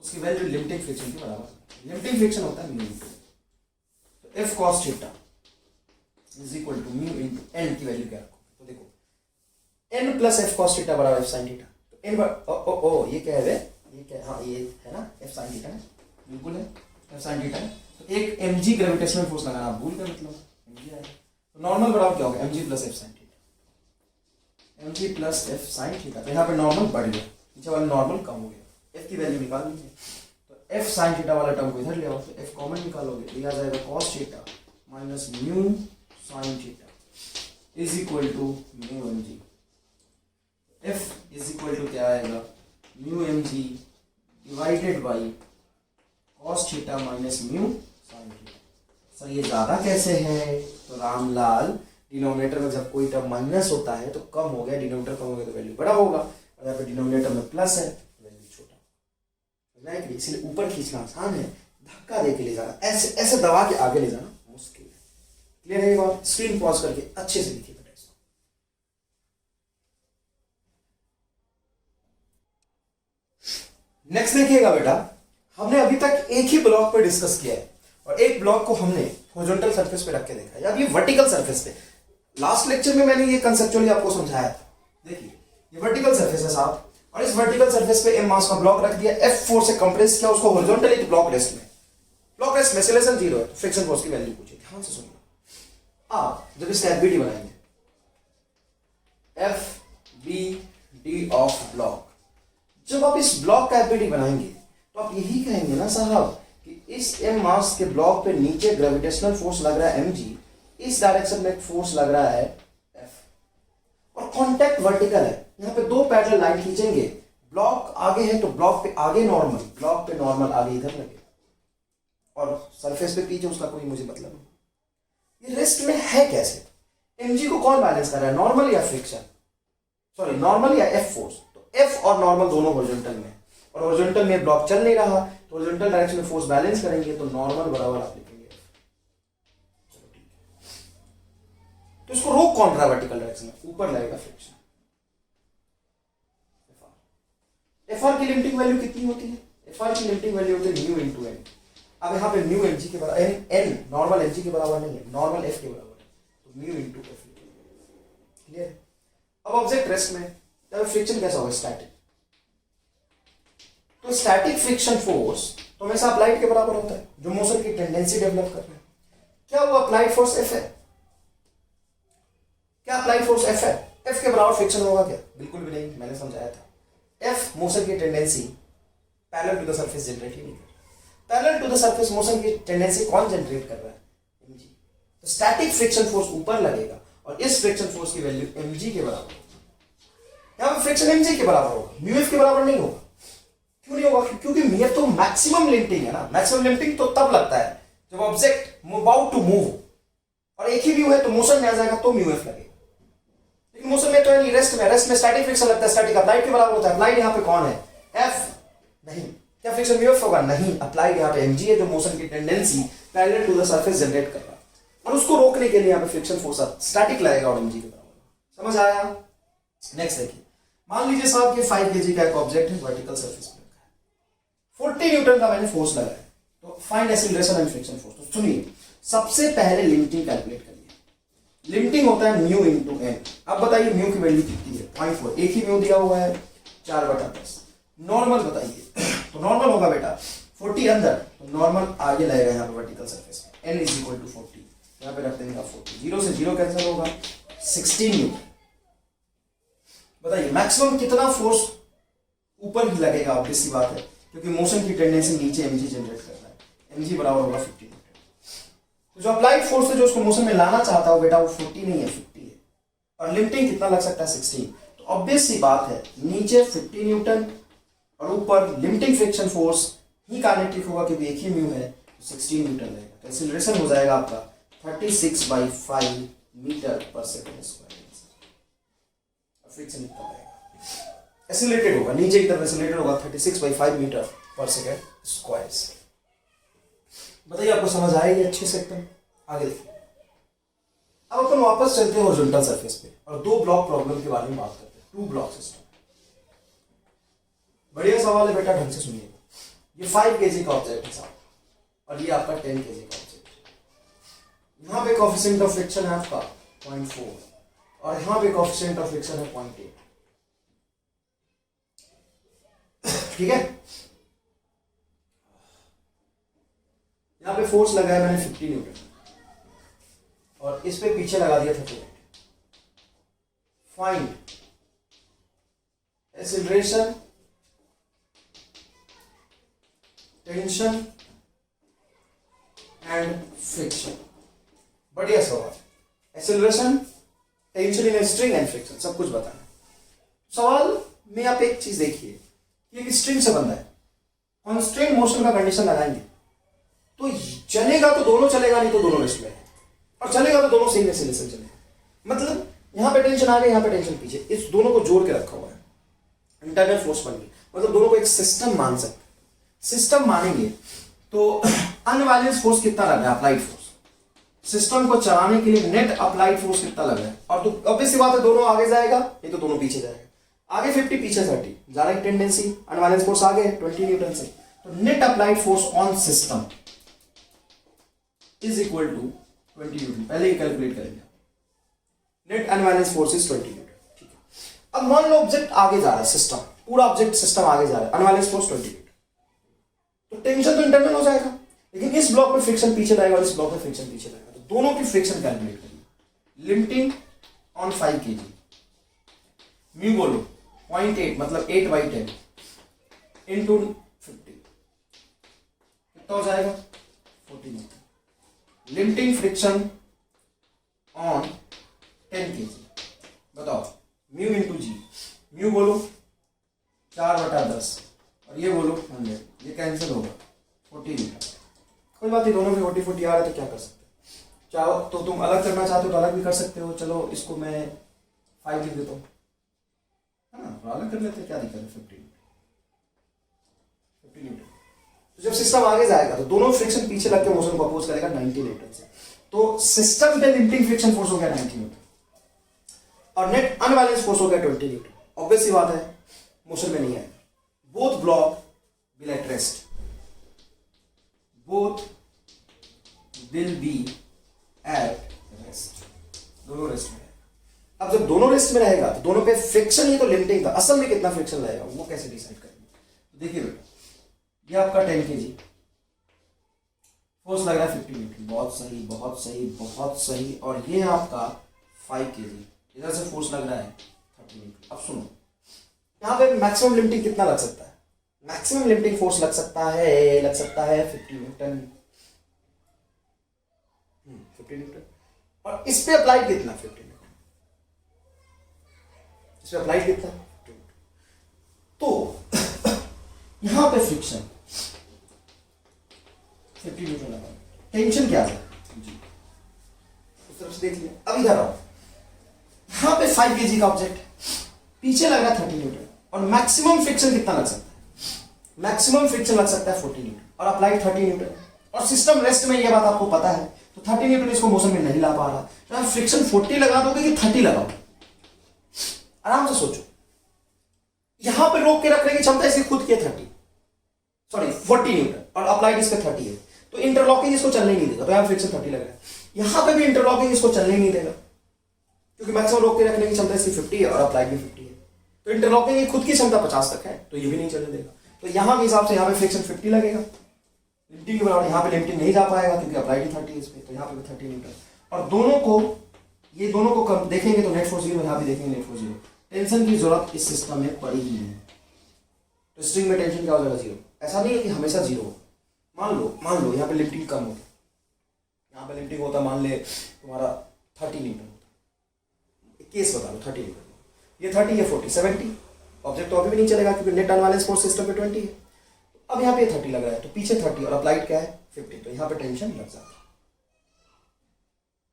उसकी वैल्यू लिमिटिंग फ्रिक्शन के बराबर है। लिमिटिंग फ्रिक्शन होता है म्यू इनटू, तो F cos theta is equal to mu into N की वैल्यू क्या रखो, तो देखो N plus F cos theta बराबर एफ साइन थीटा, तो एन ओ ये क्या है, ये क्या, हाँ ये है ना एफ साइन थीटा है, बिल्कुल है एफ साइन थीटा है। तो एक mg ग्रेविटेशनल फोर्स लगाना आप भूल कर, मतलब mg आएगा, तो नॉर्मल बराबर क्या होगा mg plus F sine theta, mg plus F sine theta, तो यहाँ पे नॉर्मल बढ़ गया, पीछे वाला नॉर्मल कम हो गया, एफ की वैल्यू निकाल लीजिए, तो एफ साइन थीटा वाला टर्म को इधर ले आओ, तो एफ कॉमन निकालोगे तो यह आ जाएगा cos theta minus mu sine theta is equal to mu mg। F is equal to क्या आएगा, mu mg divided by cos theta minus mu sine theta. Sir ये ज्यादा कैसे है, तो रामलाल डिनोमिनेटर में जब कोई टर्म माइनस होता है तो कम हो गया, डिनोमिनेटर कम हो गया तो वैल्यू बड़ा होगा, और यहाँ पे डिनोमिनेटर में प्लस है तो वैल्यू छोटा होगा, इसलिए ऊपर खींचना आसान है, धक्का दे के ले जाना, ऐसे ऐसे दबा के आगे ले जाना मुश्किल है। क्लियर है ये बात? स्क्रीन पॉज करके अच्छे से लिखिए बेटा इसको। नेक्स्ट देखिएगा बेटा, हमने अभी तक एक ही ब्लॉक पे डिस्कस किया है और एक ब्लॉक को हमने हॉरिजॉन्टल सरफेस पे रख के देखा है, अब ये वर्टिकल सरफेस पे। लास्ट लेक्चर में मैंने ये कंसेप्चुअली आपको समझाया था। देखिए ये वर्टिकल सरफेस है साहब, और इस वर्टिकल सरफेस पे एम मास का ब्लॉक रख दिया, एफ फोर्स से कंप्रेस किया उसको हॉरिजॉन्टली, तो ब्लॉक रेस्ट में, ब्लॉक रेस्ट में एक्सेलरेशन 0 है, तो फ्रिक्शन फोर्स की वैल्यू पूछिए, ध्यान से सुनिए। आप जब इसका एफबीडी बनाएंगे, F B D of block, जब आप इस ब्लॉक का एफबीडी बनाएंगे तो आप यही कहेंगे ना साहब कि इस एम मास के ब्लॉक पे नीचे ग्रेविटेशनल फोर्स लग रहा है mg, इस डायरेक्शन में फोर्स लग रहा है f, और कांटेक्ट वर्टिकल है, यहाँ पे दो पैरेलल लाइन खींचेंगे, ब्लॉक आगे है तो ब्लॉक पे आगे नॉर्मल, ब्लॉक पे नॉर्मल आगे इधर लगे, और सरफेस पे पीछे उसका कोई मुझे मतलब नहीं। ये रेस्ट में है कैसे, mg को कौन बैलेंस कर रहा है, नॉर्मल या फ्रिक्शन, सॉरी नॉर्मल या एफ फोर्स, तो एफ और नॉर्मल दोनों हॉरिजॉन्टल में, और हॉरिजॉन्टल में ब्लॉक चल नहीं रहा तो हॉरिजॉन्टल डायरेक्शन में फोर्स बैलेंस करेंगे, तो नॉर्मल बराबर आप लिखेंगे। चलो ठीक है, तो इसको रोक कौन रहा है वर्टिकल डायरेक्शन में, ऊपर लगेगा फ्रिक्शन। एफ आर की लिमिटिंग वैल्यू कितनी होती है, एफ आर की लिमिटिंग वैल्यू होती है म्यू इनटू एन। अब यहाँ पे म्यू mg के बराबर, एन नॉर्मल mg के बराबर नहीं है, नॉर्मल एफ के बराबर है, तो म्यू इनटू एफ। क्लियर है? अब ऑब्जेक्ट रेस्ट में तब फ्रिक्शन कैसा होगा, स्टैटिक, तो स्टैटिक फ्रिक्शन फोर्स तो हमेशा अप्लाइड के बराबर होता है, जो मोशन की टेंडेंसी डेवलप कर रहे हैं। क्या वो अप्लाइड फोर्स एफ है, क्या अप्लाइड फोर्स एफ है, एफ के बराबर फ्रिक्शन होगा क्या, बिल्कुल भी नहीं, मैंने समझाया था। एफ मोशन की tendency parallel to the surface generate ही नहीं कर, parallel to the surface motion की टेंडेंसी कौन जनरेट कर रहा है, mg, तो स्टैटिक फ्रिक्शन फोर्स ऊपर लगेगा और इस फ्रिक्शन फोर्स की वैल्यू mg के बराबर होगी, यहाँ पे फ्रिक्शन mg के बराबर होगा, म्यू एफ के बराबर नहीं होगा। क्यों नहीं होगा, क्योंकि म्यू तो मैक्सिमम लिमिटिंग है ना, मैक्सिमम लिमिटिंग तो तब लगता है जब ऑब्जेक्ट अबाउट टू मूव, और एक ही व्यू है तो मोशन में आ जाएगा तो म्यू एफ लगेगा, लेकिन मोशन में तो है नहीं, रेस्ट में, रेस्ट में स्टैटिक फ्रिक्शन लगता है, स्टैटिक अप्लाइड के बराबर होता है, अप्लाइड यहाँ पे कौन है, एफ नहीं, क्या फ्रिक्शन म्यू एफ होगा, नहीं, अप्लाइड यहाँ पे mg है जो मोशन की tendency parallel to the surface generate कर रहा है, और उसको रोकने के लिए यहाँ पे फ्रिक्शन फोर्स स्टैटिक लगेगा और mg के बराबर। समझ आया? नेक्स्ट देखिए, मान लीजिए साहब कि 5 kg का एक ऑब्जेक्ट है, वर्टिकल सरफेस पे रखा है, 40 न्यूटन का मैंने फोर्स लगाया, तो find acceleration and friction force. तो सुनिए, सबसे पहले लिमिटिंग कैलकुलेट करिए। लिमिटिंग होता है म्यू इंटू एन। अब बताइए म्यू की वैल्यू कितनी है, 0.4, एक ही म्यू दिया हुआ है, 4/10। नॉर्मल बताइए, तो नॉर्मल होगा बेटा 40 अंदर, तो नॉर्मल आगे लगेगा यहाँ पे वर्टिकल सरफेस में, n इज इक्वल टू 40, यहाँ पे रख देंगे 40, 0 से 0 कैंसिल होगा, 16 न्यूटन। बताइए मैक्सिमम कितना फोर्स ऊपर ही लगेगा, ऑब्वियस सी बात है, क्योंकि मोशन की टेंडेंसी नीचे mg जनरेट करना है, mg बराबर होगा 50 न्यूटन। तो जो अप्लाइड फोर्स है जो उसको मोशन में लाना चाहता हो बेटा, वो 40 नहीं है, 50 है। और लिमिटिंग कितना लग सकता है, 16। तो ऑब्वियस सी बात है, नीचे 50 न्यूटन और ऊपर लिमिटिंग फ्रिक्शन फोर्स ही काइनेटिक होगा, क्योंकि एक ही म्यू है, तो 16 न्यूटन लगेगा। तो एक्सीलरेशन हो जाएगा आपका 36/5 मीटर पर सेकंड स्क्वायर। फ्रिक्शन इतना लगेगा, एक्सीलरेटेड होगा, नीचे की तरफ एक्सीलरेटेड होगा 36/5 मीटर पर सेकंड स्क्वायर। बताइए आपको समझ आएगी अच्छे से एकदम। आगे देखिए, अब अपन वापस चलते हैं हॉरिजॉन्टल सरफेस पे और दो ब्लॉक प्रॉब्लम के बारे में बात करते हैं, टू ब्लॉक सिस्टम। बढ़िया सवाल है बेटा, ढंग से सुनिए। ये 5 kg का ऑब्जेक्ट है साहब, और ये आपका 10 kg का ऑब्जेक्ट। यहाँ पे कोएफिशिएंट ऑफ फ्रिक्शन है आपका 0.4 और यहाँ पे कोएफिशिएंट ऑफ फ्रिक्शन है 0.8। ठीक है, यहाँ पे फोर्स लगाया मैंने 50 न्यूटन और इस पे पीछे लगा दिया 38। Find acceleration, tension and friction. बढ़िया सवाल, acceleration, tension in string and friction, सब कुछ बताना। सवाल में आप एक चीज देखिए, ये एक स्ट्रिंग से बंधा है, कॉन्स्टेंट मोशन का कंडीशन लगाएंगे तो चलेगा तो दोनों चलेगा, नहीं तो दोनों रेस्ट में है, और चलेगा तो दोनों सेम एक्सीलरेशन चलेगा। मतलब यहां पे टेंशन आगे, यहां पे टेंशन पीछे, इस दोनों को जोड़ के रखा हुआ है, इंटरनल फोर्स बन गई। मतलब दोनों को एक सिस्टम मान सकते हैं। सिस्टम मानेंगे तो अनबैलेंस फोर्स कितना लग रहा है, अप्लाइड फोर्स। सिस्टम को चलाने के लिए नेट अप्लाइड फोर्स कितना लग रहा है, और तो ऑब्वियस सी बात है, दोनों आगे जाएगा नहीं तो दोनों पीछे जाएगा। आगे 50 पीछे 30, ज्यादा की टेंडेंसी, अनबैलेंस फोर्स आगे 20 न्यूटन से। तो net applied force on system is equal to 20 newton. पहले ही कैलकुलेट करेंगे, net unbalance force is 20 newton. ठीक है, अब मान लो ऑब्जेक्ट आगे जा रहा है, सिस्टम पूरा ऑब्जेक्ट सिस्टम आगे जा रहा है, अनबैलेंस फोर्स 20 न्यूटन, तो टेंशन तो इंटरनल हो जाएगा, लेकिन इस ब्लॉक में फ्रिक्शन पीछे रहेगा और इस ब्लॉक में फ्रिक्शन पीछे रहेगा। तो दोनों की फ्रिक्शन कैलकुलेट करिए। लिमिटिंग ऑन 5 kg, म्यू बोलो 0.8 मतलब 8/10 इंटू 50, कितना हो जाएगा 40 Newton. Limiting friction on 10 kg, बताओ म्यू इंटू जी। म्यू बोलो 4/10 और ये बोलो 100, ये कैंसिल होगा 40 न्यूटन। कोई बात नहीं, दोनों में 40-40 आ रहा है तो क्या कर सकते हैं। चाहो तो तुम अलग करना चाहते हो तो अलग भी कर सकते हो। चलो इसको मैं 5 लिख देता हूँ, है ना, तो अलग कर लेते हैं, क्या दिक्कत है। 50 न्यूटन। तो जब सिस्टम आगे जाएगा तो दोनों फ्रिक्शन पीछे लग के मोशन को अपोज करेगा 90 न्यूटन से। तो सिस्टम पे लिमिटिंग फ्रिक्शन फोर्स हो गया 90 न्यूटन और नेट अनबैलेंस फोर्स हो गया 20 न्यूटन। ऑब्वियस सी बात है, मोशन में नहीं आएगा। Both block will at rest, both will be at rest, दोनों रेस्ट में। अब जब दोनों रेस्ट में रहेगा तो दोनों पे फ्रिक्शन ही तो लिमिटिंग था, असल में कितना फ्रिक्शन लगेगा वो कैसे डिसाइड करेंगे। देखिए बेटा, ये आपका 10 kg फोर्स लग रहा है 50 न्यूटन, बहुत सही बहुत सही बहुत सही। और ये आपका 5 kg, इधर से फोर्स लग रहा है 30 न्यूटन। अब सुनो, यहाँ पे मैक्सिमम लिमिटिंग कितना लग सकता है, मैक्सिमम लिमिटिंग फोर्स लग सकता है 50 न्यूटन, 50 न्यूटन। और इस पे अप्लाइड कितना 50 न्यूटन, इस पे अप्लाइड कितना 50 न्यूटन। तो यहां पे फ्रिक्शन 50 न्यूटन लगा, टेंशन क्या है जी, उस तरफ से देख लिया। अब इधर आओ, यहां पे 5 kg का ऑब्जेक्ट, पीछे लग रहा है 30 न्यूटन और मैक्सिमम फ्रिक्शन कितना लग सकता है, मैक्सिमम फ्रिक्शन लग सकता है 40 न्यूटन और अप्लाइड 30 न्यूटन। और सिस्टम रेस्ट में, ये बात आपको पता है, तो 30 न्यूटन इसको मोशन में नहीं ला पा रहा। तो आप फ्रिक्शन 40 लगा दोगे कि 30 लगाओ, आराम से सोचो। यहां पे रोक के रखने की क्षमता इसकी खुद की है 30, सॉरी 40 न्यूटन और अप्लाइड इस पे 30 है, तो इंटरलॉकिंग इसको चलने ही नहीं देगा, तो यहाँ फ्रिक्शन 30 लग रहा है। यहाँ पे भी इंटरलॉकिंग इसको चलने ही नहीं देगा, क्योंकि मैक्सिमम रोक के रखने की क्षमता इसकी 50 है और अप्लाइड भी 50 है, तो इंटरलॉकिंग की खुद की क्षमता 50 तक है, तो ये भी नहीं चलने देगा। तो यहाँ के हिसाब से यहाँ पे फ्रिक्शन 50 लगेगा, लिमिटिंग के बराबर। यहाँ पे लिमिटिंग नहीं जा पाएगा क्योंकि अप्लाइड ही 30 है इस पे, तो यहाँ पे भी 30 न्यूटन। और दोनों को देखेंगे तो नेट फोर्स 0, यहाँ भी देखेंगे नेट फोर्स 0। टेंशन की जरूरत इस सिस्टम में पड़ी ही नहीं, तो स्ट्रिंग में टेंशन क्या हो जाएगा 0। ऐसा नहीं है कि हमेशा 0 हो। मान लो यहाँ पे लिफ्टिंग कम होती, यहाँ पे लिफ्टिंग होता मान ले तुम्हारा 30 न्यूटन होता, केस बता लो 30 न्यूटन, ये 30 ये 40 70, ऑब्जेक्ट तो अभी भी नहीं चलेगा क्योंकि नेट अनबैलेंस फोर्स सिस्टम पे 20 है। अब यहाँ पे 30 लग रहा है, तो पीछे 30 और अप्लाइड क्या है 50, तो यहाँ पे टेंशन लग जाता है।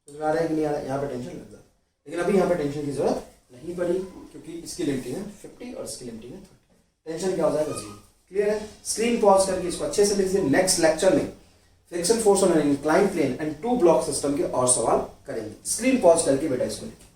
समझ में आ रहा है कि नहीं आ रहा है? यहाँ पे टेंशन लग जाता है, लेकिन अभी यहाँ पे टेंशन की जरूरत नहीं पड़ी क्योंकि इसकी लिमिटिंग है 50 और इसकी लिमिटिंग है 30। टेंशन क्या हो जाएगा 0। क्लियर है? स्क्रीन पॉज करके इसको अच्छे से लिख दीजिए। नेक्स्ट लेक्चर में friction force on an inclined plane and 2 block system के और सवाल करेंगे। स्क्रीन पॉज करके बेटा इसको लिखिए।